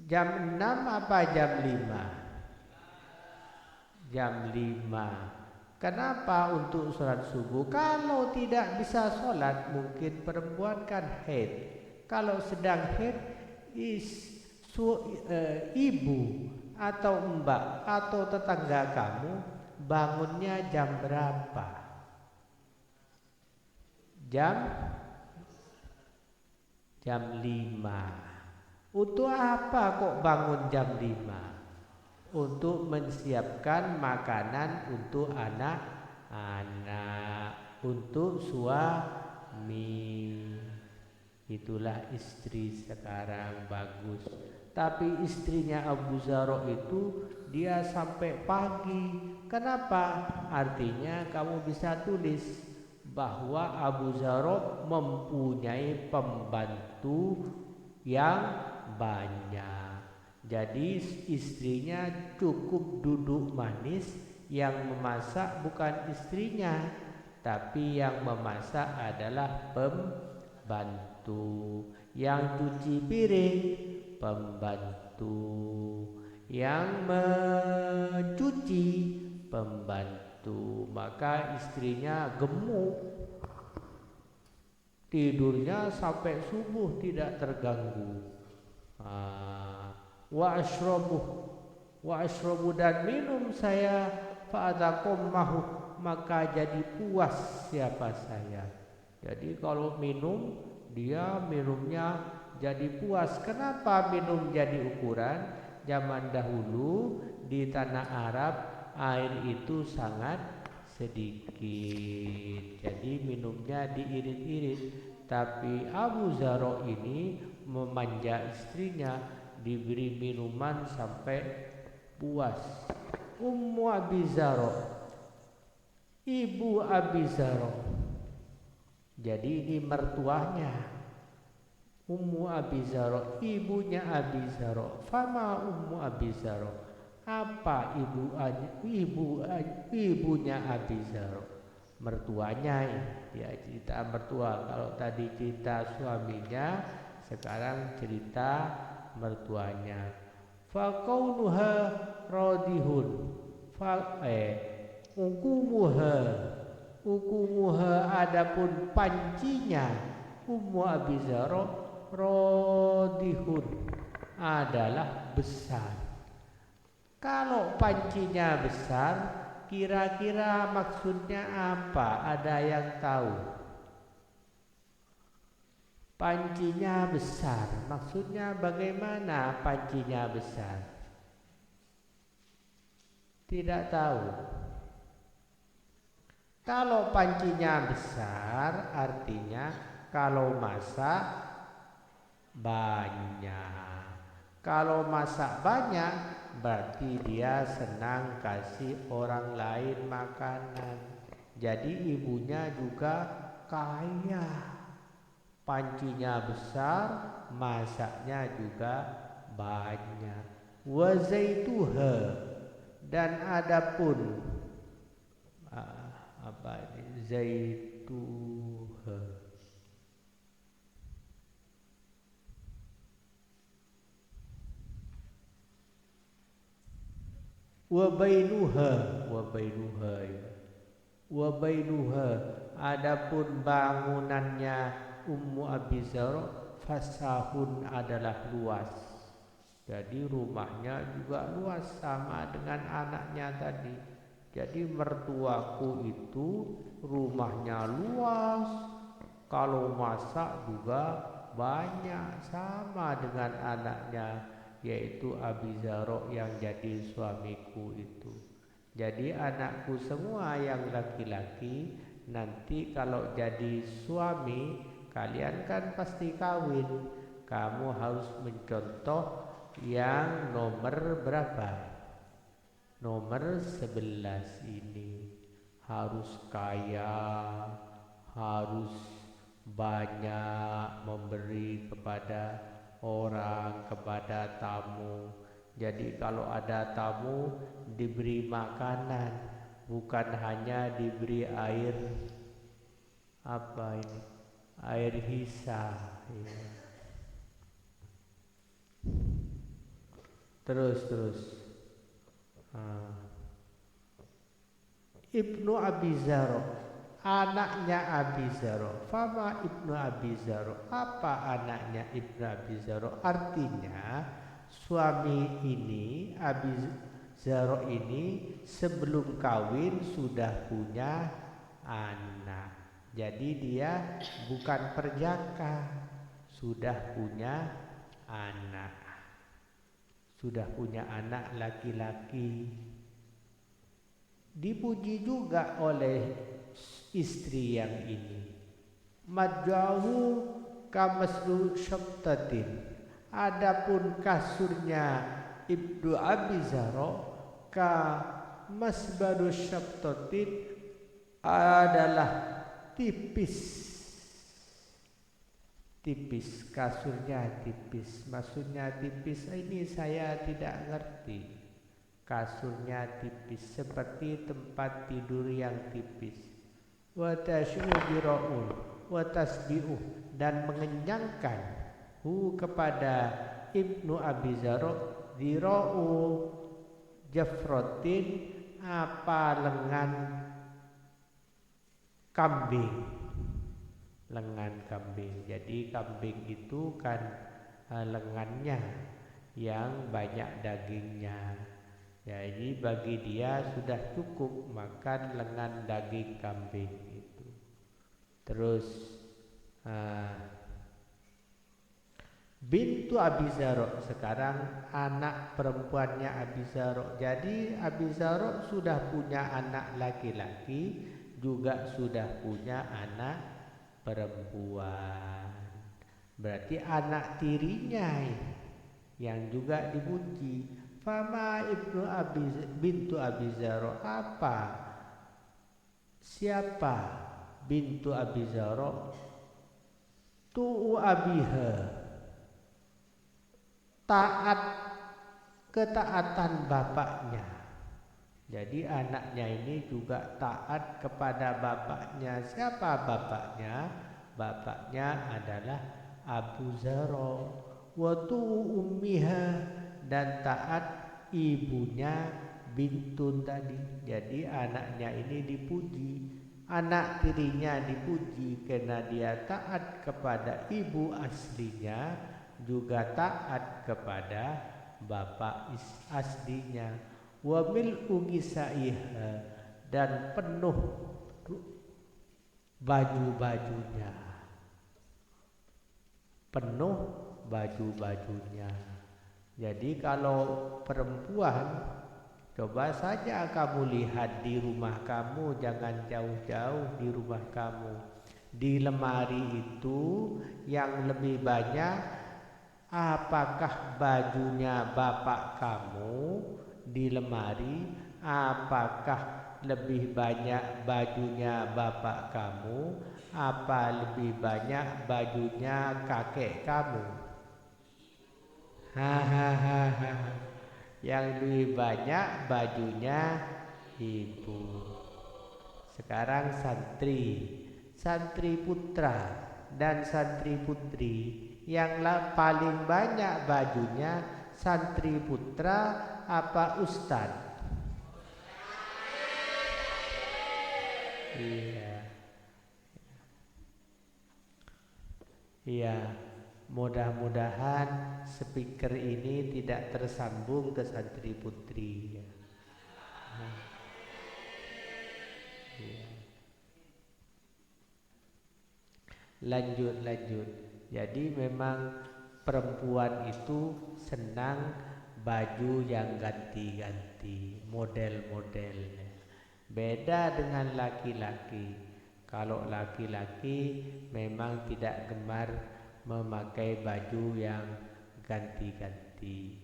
Jam 6 apa jam 5? Jam 5. Kenapa untuk sholat subuh? Kalau tidak bisa sholat, mungkin perempuan kan haid. Kalau sedang haid, ibu atau mbak atau tetangga kamu bangunnya jam berapa? Jam 5. Untuk apa kok bangun jam 5? Untuk menyiapkan makanan untuk anak-anak, untuk suami. Itulah istri sekarang bagus. Tapi istrinya Abu Zarro itu dia sampai pagi. Kenapa? Artinya kamu bisa tulis bahwa Abu Zarro mempunyai pembantu yang banyak. Jadi istrinya cukup duduk manis, yang memasak bukan istrinya, tapi yang memasak adalah pembantu. Yang cuci piring pembantu, yang mencuci pembantu. Maka istrinya gemuk, tidurnya sampai subuh tidak terganggu. Wa ashrabu dan minum saya, fa'atakommahu, maka jadi puas siapa saya. Jadi kalau minum, dia minumnya jadi puas. Kenapa minum jadi ukuran? Zaman dahulu di tanah Arab air itu sangat sedikit, jadi minumnya diirit-irit. Tapi Abu Zarro ini memanja istrinya, diberi minuman sampai puas. Ummu Abi Zarro, ibu Abi Zarro. Jadi ini mertuanya. Ummu Abi Zarro, ibunya Abi Zarro. Fama Ummu Abi Zarro, apa ibunya Abi Zarro? Mertuanya, ya cerita mertua. Kalau tadi cerita suaminya, sekarang cerita mertuanya. Fakaunuha radihun, ukumuha adapun pancinya Ummu Abi Zarro radihun adalah besar. Kalau pancinya besar, kira-kira maksudnya apa? Ada yang tahu? Pancinya besar, maksudnya bagaimana pancinya besar? Tidak tahu. Kalau pancinya besar, artinya kalau masak banyak. Kalau masak banyak, berarti dia senang kasih orang lain makanan. Jadi ibunya juga kaya. Pancinya besar, masaknya juga banyak. Wa zaituha, dan adapun apa ini zaituha, wa bainuha, adapun bangunannya Ummu Abi Zarro fasahun adalah luas. Jadi rumahnya juga luas sama dengan anaknya tadi. Jadi mertuaku itu rumahnya luas, kalau masak juga banyak, sama dengan anaknya, yaitu Abi Zarro yang jadi suamiku itu. Jadi anakku semua yang laki-laki nanti kalau jadi suami, kalian kan pasti kawin. Kamu harus mencontoh yang nomor berapa? Nomor 11 ini. Harus kaya, harus banyak memberi kepada orang, kepada tamu. Jadi kalau ada tamu diberi makanan, bukan hanya diberi air apa ini, air hisah ya. Terus Ibnu Abi Zarro, anaknya Abi Zarro. Fama Ibnu Abi Zarro, apa anaknya Ibnu Abi Zarro? Artinya suami ini, Abi Zarro ini sebelum kawin sudah punya anak. Jadi dia bukan perjaka, sudah punya anak. Sudah punya anak laki-laki. Dipuji juga oleh istri yang ini. Madjahu kamaslu syabtatin, Adapun kasurnya Ibnu Abi Zaro ka masbadu syabtotin adalah tipis. Tipis, kasurnya tipis. Maksudnya tipis ini saya tidak ngerti. Kasurnya tipis seperti tempat tidur yang tipis. Wa tashu'u wa tasbi'u, dan mengenyangkan kepada Ibnu Abi Zaro dira'u jafrotin apa lengan kambing. Lengan kambing. Jadi kambing itu kan lengannya yang banyak dagingnya. Jadi bagi dia sudah cukup makan lengan daging kambing itu. Terus bintu Abi Zaro, sekarang anak perempuannya Abi Zaro. Jadi Abi Zaro sudah punya anak laki-laki, juga sudah punya anak perempuan. Berarti anak tirinya yang juga dipuji. Fama ibnu bintu Abi Zaro, apa? Siapa bintu Abi Zaro? Tu'u abiha, taat ketaatan bapaknya. Jadi anaknya ini juga taat kepada bapaknya. Siapa bapaknya? Bapaknya adalah Abu Zaro. Wa tu'u ummiha, dan taat ibunya Bintun tadi. Jadi anaknya ini dipuji. Anak tirinya dipuji karena dia taat kepada ibu aslinya, juga taat kepada bapak aslinya. Wa mil'u gisaiha, dan penuh baju-bajunya. Penuh baju-bajunya. Jadi kalau perempuan, coba saja kamu lihat di rumah kamu, jangan jauh-jauh di rumah kamu. Di lemari itu yang lebih banyak, apakah bajunya bapak kamu di lemari, apakah lebih banyak bajunya bapak kamu, apa lebih banyak bajunya kakek kamu? Hahaha. Yang lebih banyak bajunya ibu. Sekarang santri putra dan santri putri, yang paling banyak bajunya santri putra apa ustad? Iya. Mudah-mudahan speaker ini tidak tersambung ke santri putri. Lanjut. Jadi memang perempuan itu senang baju yang ganti-ganti, model-modelnya. Beda dengan laki-laki. Kalau laki-laki memang tidak gemar memakai baju yang ganti-ganti.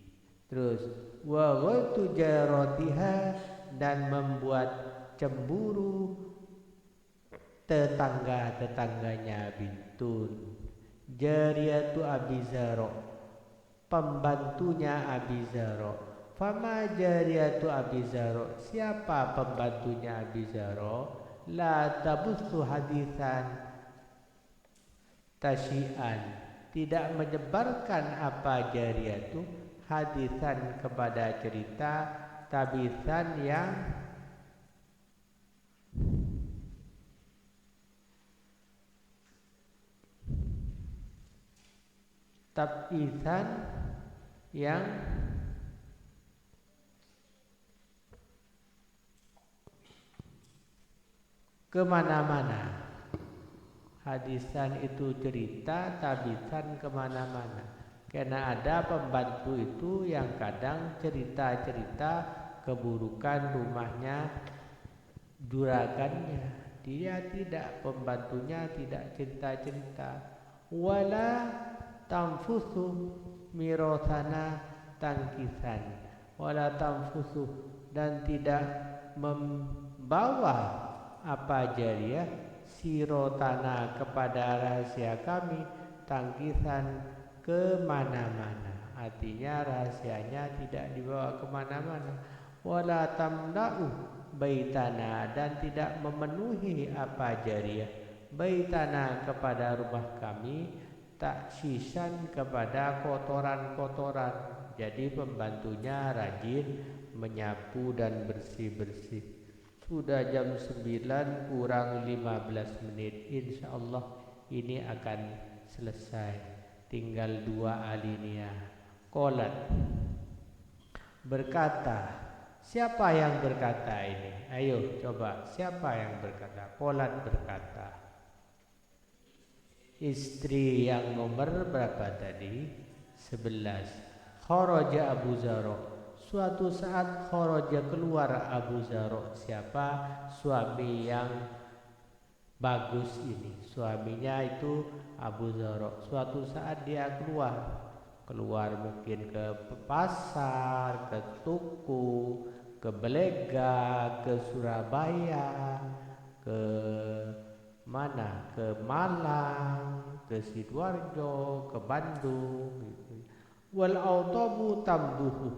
Terus wa ghaitu jaratiha, dan membuat cemburu tetangga-tetangganya Bintun. Jariyatu Abi Zaro, pembantunya Abi Zaro. Fama jariyatu Abi Zaro, siapa pembantunya Abi Zaro? La tabuthu hadisan tasyian, tidak menyebarkan apa jariyatu hadisan kepada cerita, tabisan yang tabisan yang kemana-mana. Hadisan itu cerita, tabisan kemana-mana. Karena ada pembantu itu yang kadang cerita-cerita keburukan rumahnya juragannya. Dia tidak, pembantunya tidak cerita-cerita. Wala tamfusu, mirotana tangkisan, wala tanfusu, dan tidak membawa apa jariyah sirotana kepada rahasia kami tangkisan kemana-mana. Artinya rahasianya tidak dibawa kemana-mana. Wala tamna'u baitana, dan tidak memenuhi apa jariyah baitana kepada rumah kami taksisan kepada kotoran-kotoran. Jadi pembantunya rajin menyapu dan bersih-bersih. Sudah jam 9 kurang 15 menit. Insya Allah ini akan selesai. Tinggal 2 alinea. Qolat, berkata. Siapa yang berkata ini? Ayo coba, siapa yang berkata? Qolat berkata. Istri yang nomor berapa tadi? 11. Kharaja Abu Zarro. Suatu saat kharaja keluar Abu Zarro. Siapa? Suami yang bagus ini. Suaminya itu Abu Zarro. Suatu saat dia keluar mungkin ke pasar, ke tuku, ke Belega, ke Surabaya, ke mana? Ke Malang, ke Sidoarjo, ke Bandung gitu. Wal autobu tamduhu.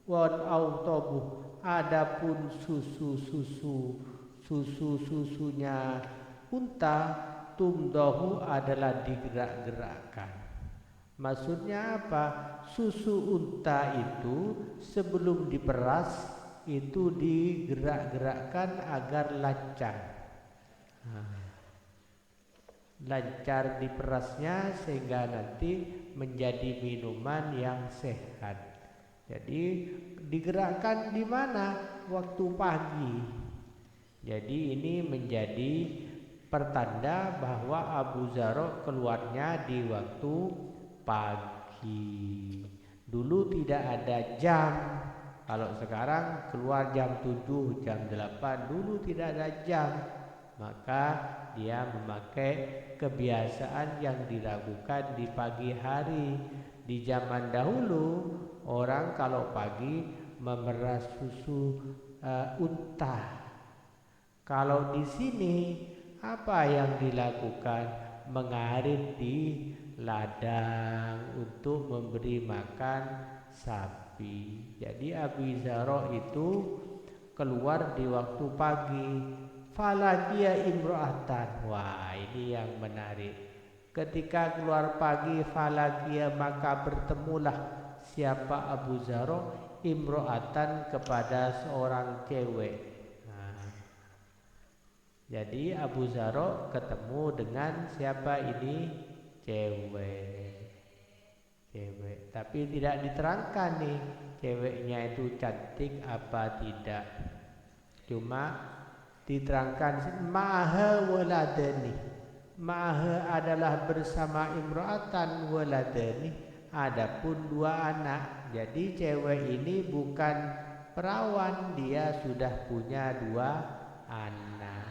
Wal autobu, adapun susunya unta tumdahu adalah digerak-gerakkan. Maksudnya apa? Susu unta itu sebelum diperas itu digerak-gerakkan agar lancar. Lancar diperasnya sehingga nanti menjadi minuman yang sehat. Jadi digerakkan di mana? Waktu pagi. Jadi ini menjadi pertanda bahwa Abu Zarro keluarnya di waktu pagi. Dulu tidak ada jam. Kalau sekarang keluar jam 7, jam 8. Dulu tidak ada jam. Maka dia memakai kebiasaan yang dilakukan di pagi hari. Di zaman dahulu orang kalau pagi memeras susu unta. Kalau di sini apa yang dilakukan? Mengarit di ladang untuk memberi makan sapi. Jadi Abu Zarro itu keluar di waktu pagi. Falakia imro'atan. Wah, ini yang menarik. Ketika keluar pagi falakia, maka bertemulah siapa Abu Zarro imro'atan kepada seorang cewek. Jadi Abu Zarro ketemu dengan siapa ini? Cewek. Tapi tidak diterangkan nih ceweknya itu cantik apa tidak. Cuma diterangkan ma'aha waladani. Ma'aha adalah bersama imro'atan waladani. Adapun 2 anak. Jadi cewek ini bukan perawan, dia sudah punya 2 anak.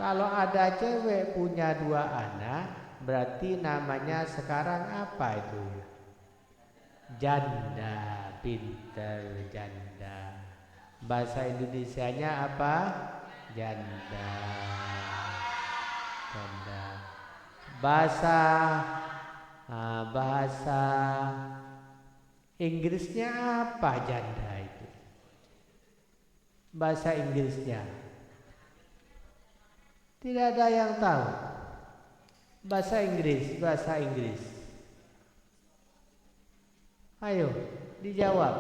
Kalau ada cewek punya 2 anak, berarti namanya sekarang apa itu? Janda, pinter janda. Bahasa Indonesianya apa? Janda. Bahasa Inggrisnya apa janda itu? Bahasa Inggrisnya tidak ada yang tahu. Bahasa Inggris. Ayo, dijawab.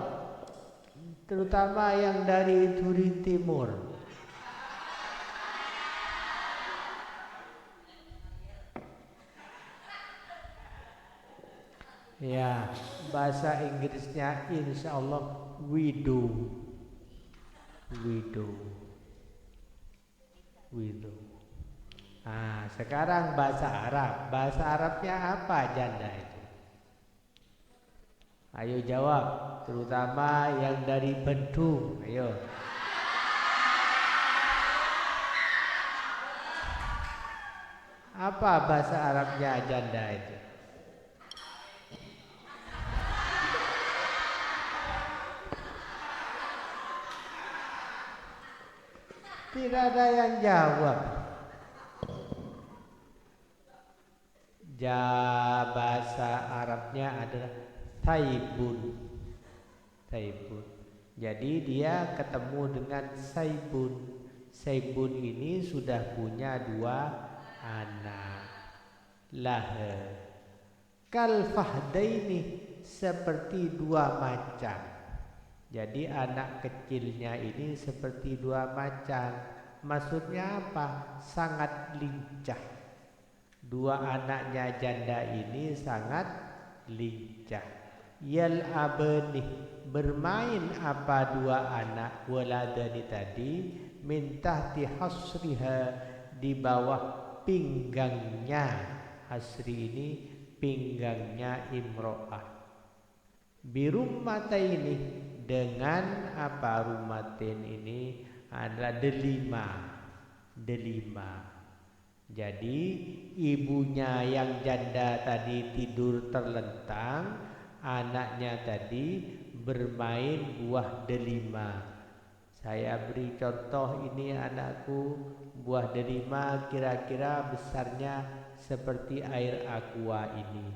Terutama yang dari Turin Timur. Ya, bahasa Inggrisnya insya Allah widow. Nah, sekarang bahasa Arab. Bahasa Arabnya apa janda itu? Ayo jawab, terutama yang dari Bandung. Ayo. Apa bahasa Arabnya janda itu? Tidak ada yang jawab. Bahasa Arabnya adalah saibun. Saibun. Jadi dia ketemu dengan Saibun. Saibun ini sudah punya 2 anak. Kal fahdaini, seperti 2 macan. Jadi anak kecilnya ini seperti 2 macan. Maksudnya apa? Sangat lincah. 2 anaknya janda ini sangat lincah. Yal'abani, bermain apa 2 anak waladani tadi, min tahti hasriha, di bawah pinggangnya. Hasri ini pinggangnya imro'ah. Birumata ini, dengan apa? Rumatin ini adalah delima. Jadi ibunya yang janda tadi tidur terlentang, anaknya tadi bermain buah delima. Saya beri contoh, ini anakku, buah delima kira-kira besarnya seperti air aqua ini.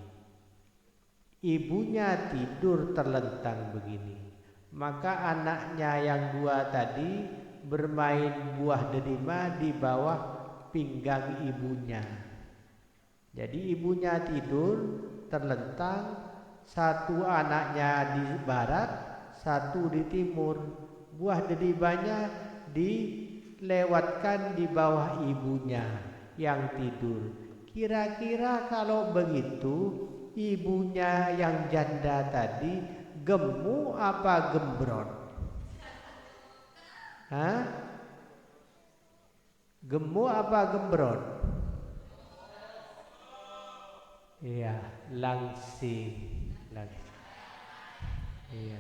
Ibunya tidur terlentang begini, maka anaknya yang 2 tadi bermain buah delima di bawah pinggang ibunya. Jadi ibunya tidur terlentang, 1 anaknya di barat, 1 di timur. Buah delimanya dilewatkan di bawah ibunya yang tidur. Kira-kira kalau begitu, ibunya yang janda tadi gemuk apa gembrot? Hah? Gemuk apa gembrot? Iya, langsing. Iya.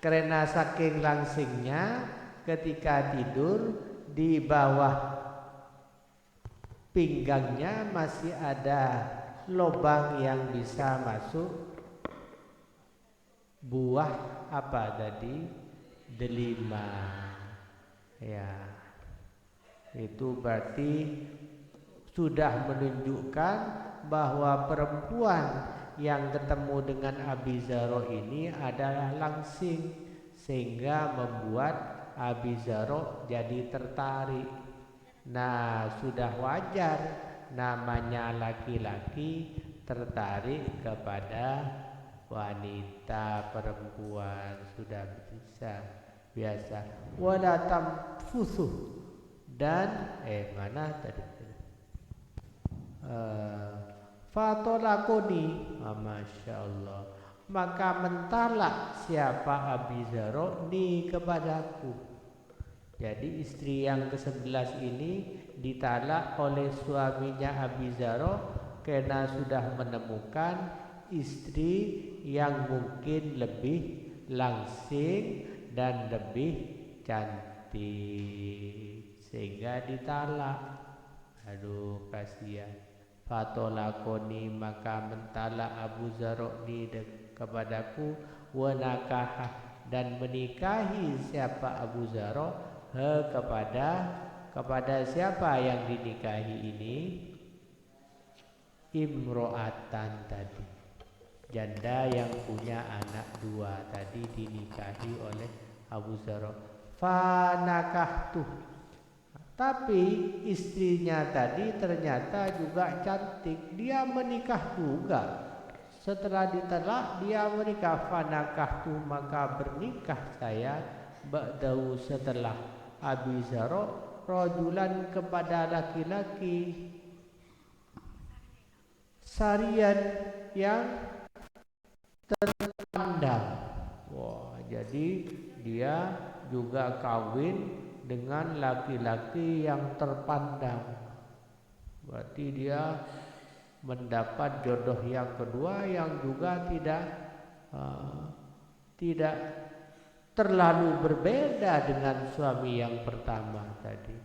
Karena saking langsingnya, ketika tidur di bawah pinggangnya masih ada lubang yang bisa masuk buah apa tadi? Delima. Ya. Itu berarti sudah menunjukkan bahwa perempuan yang ketemu dengan Abi Zaro ini adalah langsing, sehingga membuat Abi Zaro jadi tertarik. Nah, sudah wajar namanya laki-laki tertarik kepada wanita, perempuan, sudah biasa. Wadatam fusuh, dan mana tadi? Fatolakoni, masya Allah, maka mentalak siapa Abi Zaro ni kepadaku. Jadi istri yang ke-11 ini ditalak oleh suaminya Abi Zaro karena sudah menemukan istri yang mungkin lebih langsing dan lebih cantik, sehingga ditalak. Aduh, kasihan. Fatolakoni, maka mentalak Abu Zaro ni kepadaku, wa nakah, dan menikahi siapa Abu Zaro kepada siapa yang dinikahi ini? Imro'atan tadi, janda yang punya anak 2 tadi dinikahi oleh Abu Zaro. Fanakahtu, tapi istrinya tadi ternyata juga cantik, dia menikah juga. Setelah ditalak dia menikah. Fanakahtu, maka bernikah saya ba'dahu, setelah Abi Zaro, rajulan, kepada laki-laki, sarian, yang terpandang. Wah, jadi dia juga kawin dengan laki-laki yang terpandang. Berarti dia mendapat jodoh yang kedua yang juga tidak terlalu berbeda dengan suami yang pertama tadi.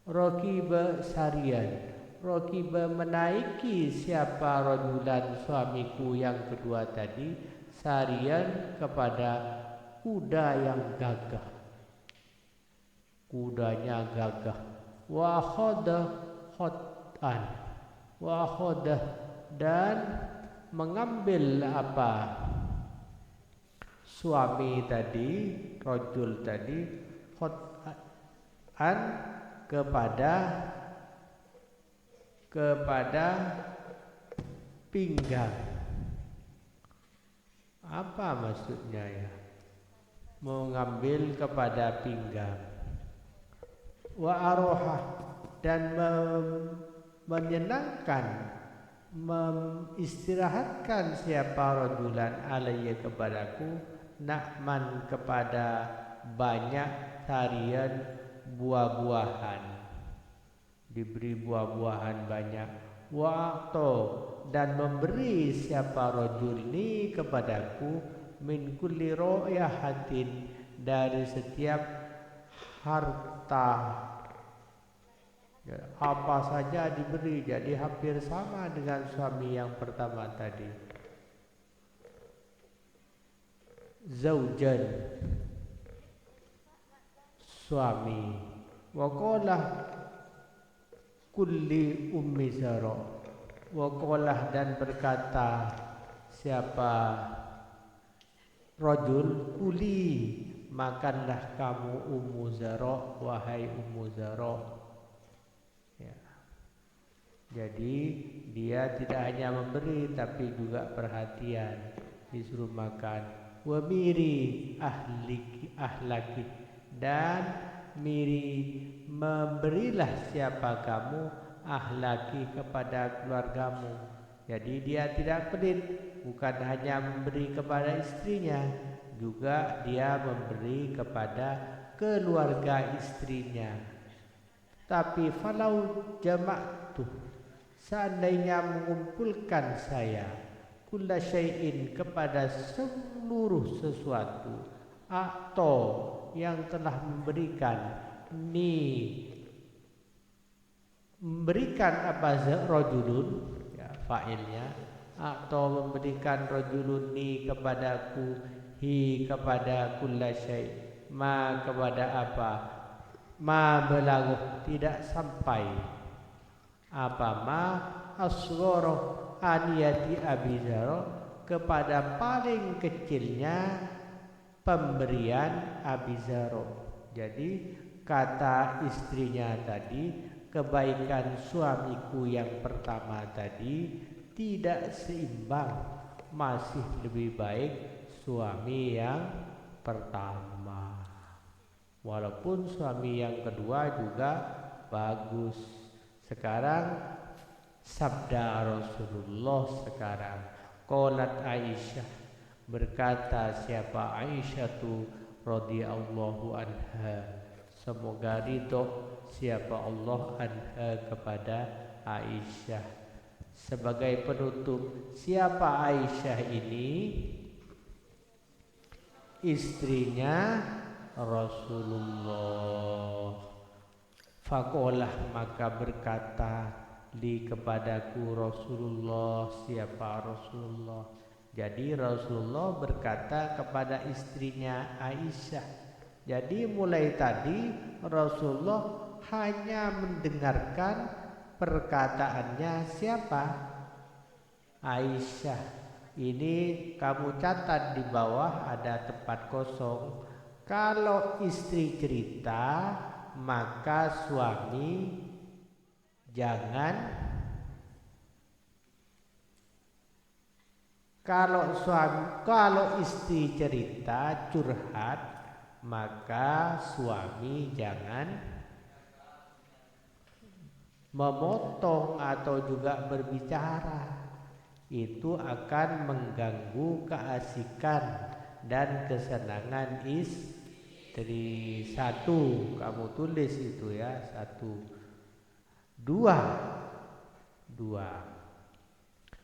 Rokiba sarian, rokiba menaiki siapa rajulan, suamiku yang kedua tadi, sarian kepada kuda yang gagah. Kudanya gagah. Wa khoda khodan. Wa khoda, dan mengambil apa? Suami tadi, rajul tadi, khodan kepada pinggang. Apa maksudnya ya? Mengambil kepada pinggang. Wa aroha, dan menyenangkan, mengistirahatkan siapa rajulan alayya kepadaku, nakman kepada banyak tarian buah-buahan, diberi buah-buahan banyak. Wa'to, dan memberi siapa rajul ini kepadaku, min kulli royahatin, dari setiap harta, ya, apa saja diberi. Jadi hampir sama dengan suami yang pertama tadi. Zaujan, suami. Wa qala kulli ummi zara. Wa qala, dan berkata siapa rajul, kuli, makanlah kamu Ummu Zara, wahai Ummu Zara. Ya. Jadi dia tidak hanya memberi tapi juga perhatian, disuruh makan. Wa miri ahlaki, dan miri, memberilah siapa kamu, ahlaki, kepada keluargamu. Jadi dia tidak pelit, bukan hanya memberi kepada istrinya, juga dia memberi kepada keluarga istrinya. Tapi falau jama'tu, seandainya mengumpulkan saya, kulla syai'in, kepada seluruh sesuatu, atau yang telah memberikan memberikan apa, rajulun, ya fa'ilnya, atau memberikan rajulun ni kepadaku, hi kepada kulla syai', ma kepada apa, ma belaguh, tidak sampai apa, ma asghara aniyati abizaro, kepada paling kecilnya pemberian abizaro. Jadi kata istrinya tadi, kebaikan suamiku yang pertama tadi tidak seimbang, masih lebih baik suami yang pertama. Walaupun suami yang kedua juga bagus. Sekarang sabda Rasulullah sekarang, qalat Aisyah, berkata siapa Aisyah tu radhiyallahu anha, semoga ridho siapa Allah anha kepada Aisyah. Sebagai penutup, siapa Aisyah ini? Istrinya Rasulullah. Faqalah, maka berkata li kepadaku Rasulullah, siapa Rasulullah. Jadi Rasulullah berkata kepada istrinya Aisyah. Jadi mulai tadi Rasulullah hanya mendengarkan perkataannya siapa? Aisyah. Ini kamu catat di bawah, ada tempat kosong. Kalau istri cerita, maka suami jangan. Kalau istri cerita curhat, maka suami jangan memotong atau juga berbicara. Itu akan mengganggu keasikan dan kesenangan istri. Satu, kamu tulis itu ya, satu. Dua.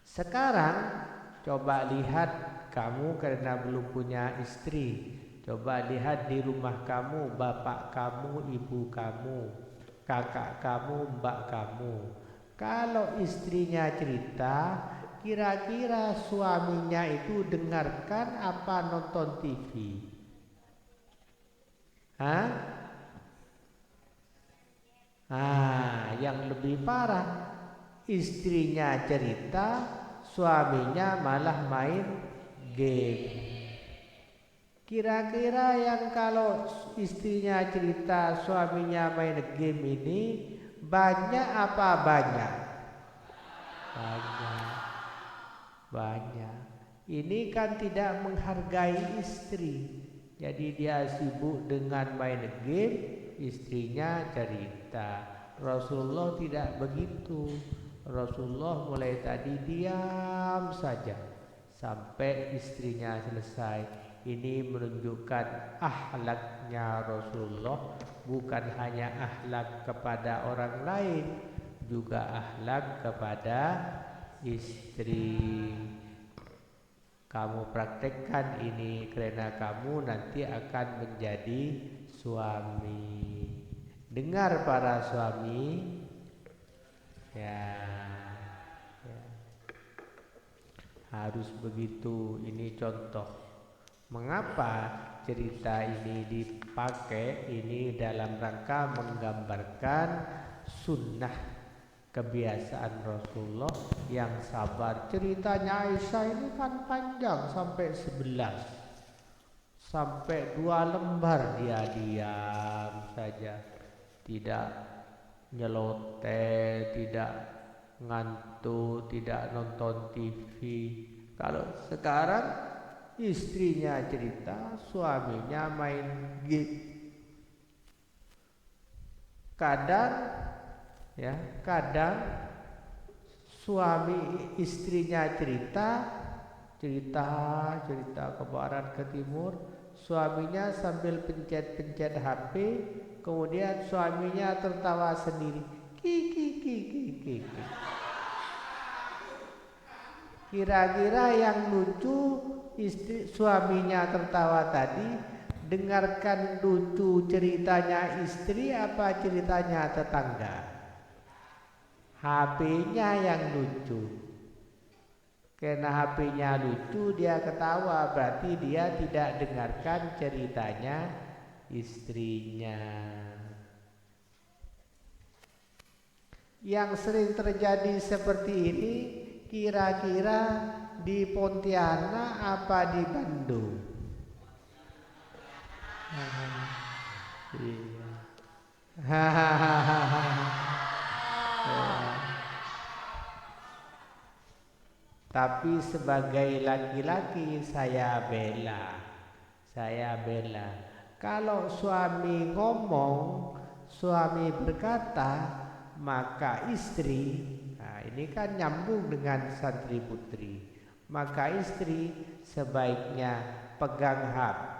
Sekarang coba lihat kamu, karena belum punya istri, coba lihat di rumah kamu, bapak kamu, ibu kamu, kakak kamu, mbak kamu. Kalau istrinya cerita, kira-kira suaminya itu dengarkan apa nonton TV? Hah? Yang lebih parah, istrinya cerita, suaminya malah main game. Kira-kira yang kalau istrinya cerita, suaminya main game ini banyak apa banyak? Banyak. Ini kan tidak menghargai istri. Jadi dia sibuk dengan main game, istrinya cerita. Rasulullah tidak begitu. Rasulullah mulai tadi diam saja sampai istrinya selesai. Ini menunjukkan akhlaknya Rasulullah, bukan hanya akhlak kepada orang lain, juga akhlak kepada istri. Kamu praktekkan ini karena kamu nanti akan menjadi suami. Dengar para suami, ya, harus begitu. Ini contoh. Mengapa cerita ini dipakai? Ini dalam rangka menggambarkan sunnah kebiasaan Rasulullah yang sabar. Ceritanya Aisyah ini kan panjang sampai 11, sampai 2 lembar dia diam saja, tidak nyeloteh, tidak ngantuk, tidak nonton TV. Kalau sekarang istrinya cerita, suaminya main game. Kadang suami istrinya cerita ke barat ke timur, suaminya sambil pencet HP, kemudian suaminya tertawa sendiri. Kiki. Kira-kira yang lucu suaminya tertawa tadi, dengarkan lucu ceritanya istri apa ceritanya tetangga? HP-nya yang lucu. Karena HP-nya lucu dia ketawa, berarti dia tidak dengarkan ceritanya istrinya. Yang sering terjadi seperti ini kira-kira di Pontianak apa di Bandung? Tapi sebagai laki-laki saya bela. Kalau suami ngomong, suami berkata, maka istri, ini kan nyambung dengan santri putri, maka istri sebaiknya pegang HP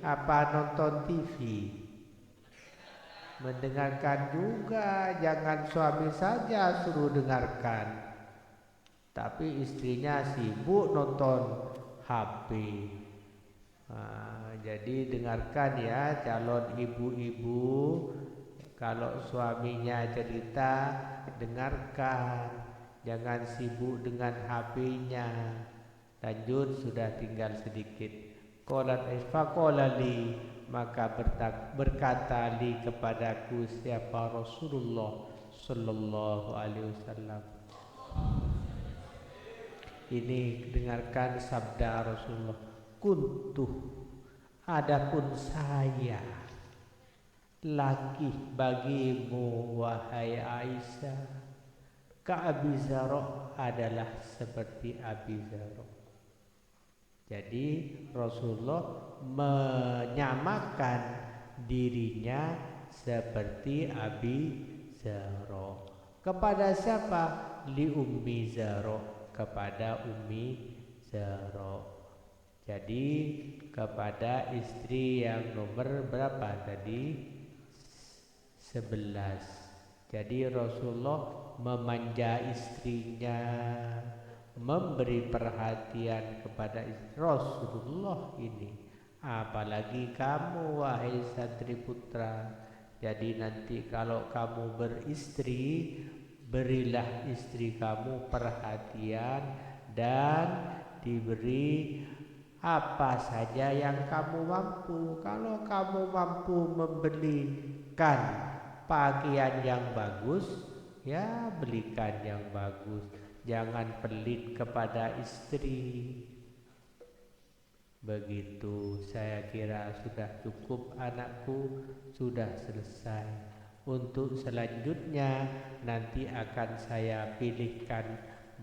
apa nonton TV. Mendengarkan juga, jangan suami saja suruh dengarkan, tapi istrinya sibuk nonton HP. Jadi dengarkan ya calon ibu-ibu, kalau suaminya cerita dengarkan, jangan sibuk dengan HP-nya. Lanjut, sudah tinggal sedikit. Qalat faqala li, maka berkata li kepadaku siapa? Rasulullah sallallahu alaihi wasallam. Ini dengarkan sabda Rasulullah. Kuntu, adapun saya, laki bagimu wahai Aisyah, ka Abi Zarah, adalah seperti Abi Zarah. Jadi Rasulullah menyamakan dirinya seperti Abi Zarah. Kepada siapa? Li Ummi Zarah, kepada Ummi Zarah. Jadi kepada istri yang nomor berapa tadi? 11. Jadi Rasulullah memanja istrinya, memberi perhatian kepada istri Rasulullah ini. Apalagi kamu wahai santri putra. Jadi nanti kalau kamu beristri, berilah istri kamu perhatian dan diberi apa saja yang kamu mampu. Kalau kamu mampu membelikan pakaian yang bagus, ya belikan yang bagus. Jangan pelit kepada istri. Begitu, saya kira sudah cukup anakku, sudah selesai. Untuk selanjutnya nanti akan saya pilihkan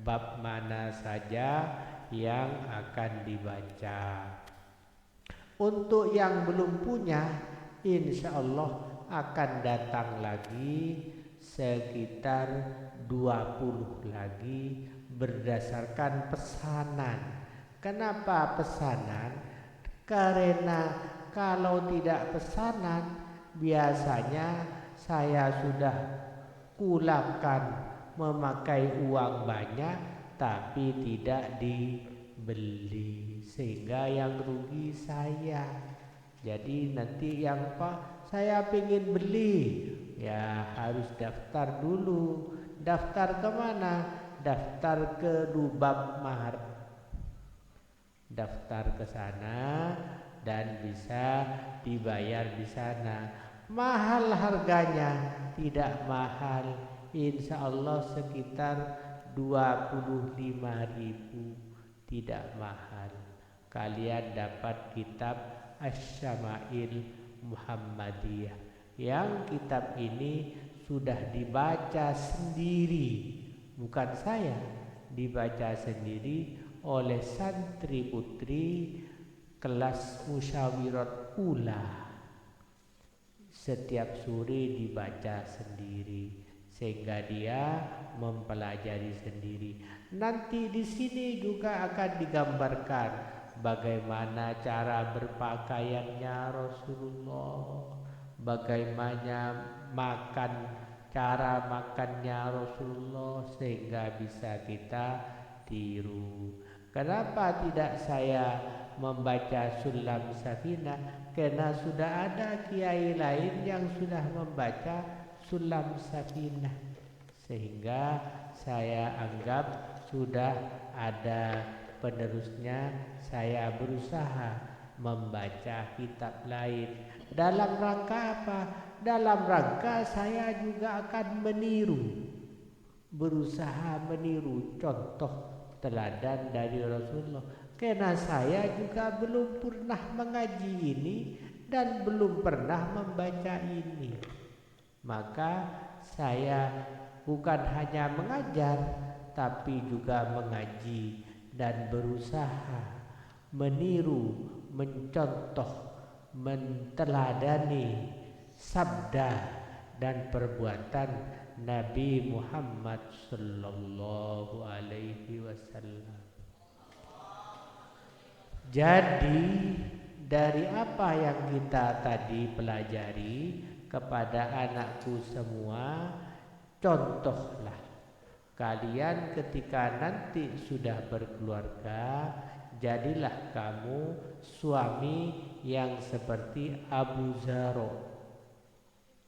bab mana saja yang akan dibaca. Untuk yang belum punya, insya Allah akan datang lagi sekitar 20 lagi berdasarkan pesanan. Kenapa pesanan? Karena kalau tidak pesanan, biasanya saya sudah kulangkan memakai uang banyak tapi tidak dibeli, sehingga yang rugi saya. Jadi nanti yang saya pengen beli, ya harus daftar dulu. Daftar kemana? Daftar ke Dubab Mahar. Daftar ke sana dan bisa dibayar di sana. Mahal harganya, tidak mahal. Insya Allah sekitar 25.000, tidak mahal. Kalian dapat kitab Asy-Syama'il Muhammadiyah, yang kitab ini sudah dibaca sendiri, bukan saya, dibaca sendiri oleh santri putri kelas musyawirat ula. Setiap sore dibaca sendiri, sehingga dia mempelajari sendiri. Nanti di sini juga akan digambarkan bagaimana cara berpakaiannya Rasulullah, bagaimana cara makannya Rasulullah, sehingga bisa kita tiru. Kenapa tidak saya membaca Sulam Safinah? Karena sudah ada kiai lain yang sudah membaca Sulam Safinah, sehingga saya anggap sudah ada penerusnya. Saya berusaha membaca kitab lain. Dalam rangka apa? Dalam rangka saya juga akan berusaha meniru contoh teladan dari Rasulullah. Karena saya juga belum pernah mengaji ini dan belum pernah membaca ini. Maka saya bukan hanya mengajar, tapi juga mengaji dan berusaha meniru, mencontoh, menteladani sabda dan perbuatan Nabi Muhammad sallallahu alaihi wasallam. Jadi dari apa yang kita tadi pelajari, kepada anakku semua, contohlah kalian ketika nanti sudah berkeluarga, jadilah kamu suami yang seperti Abu Zarro,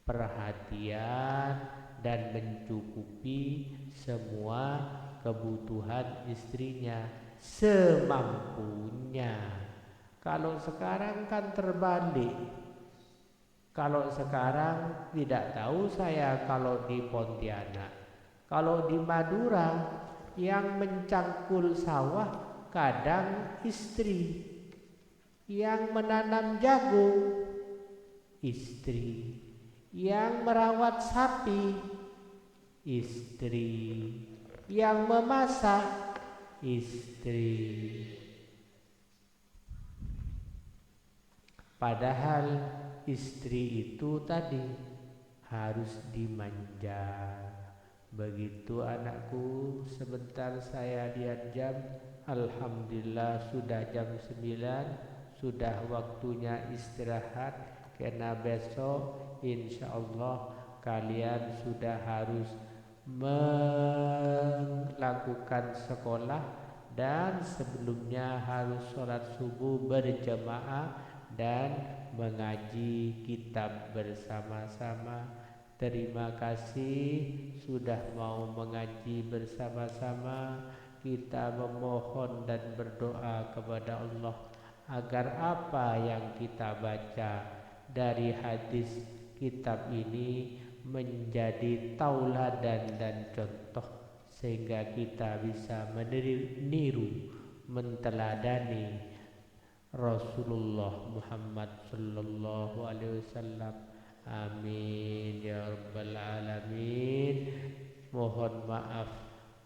perhatian dan mencukupi semua kebutuhan istrinya semampunya. Kalau sekarang kan terbalik. Kalau sekarang tidak tahu saya kalau di Pontianak. Kalau di Madura yang mencangkul sawah kadang istri, yang menanam jagung istri, yang merawat sapi istri, yang memasak istri. Padahal istri itu tadi harus dimanja. Begitu anakku, sebentar saya lihat jam. Alhamdulillah sudah jam 9, sudah waktunya istirahat. Karena besok insya Allah kalian sudah harus melakukan sekolah, dan sebelumnya harus sholat subuh berjamaah dan mengaji kitab bersama-sama. Terima kasih sudah mau mengaji bersama-sama. Kita memohon dan berdoa kepada Allah agar apa yang kita baca dari hadis kitab ini menjadi tauladan dan contoh, sehingga kita bisa meniru, menteladani Rasulullah Muhammad sallallahu alaihi wasallam. Amin ya rabbal alamin. Mohon maaf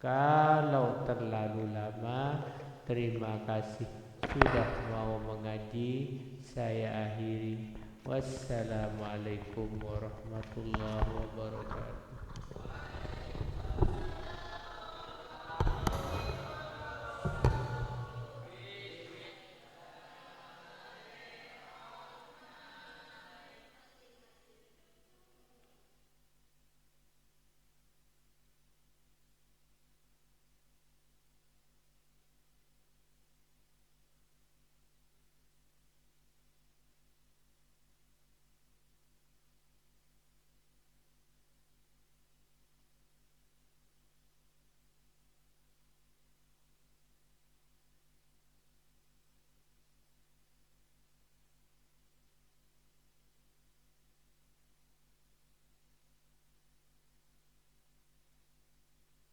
kalau terlalu lama. Terima kasih sudah mau mengaji. Saya akhiri. Wassalamualaikum warahmatullahi wabarakatuh.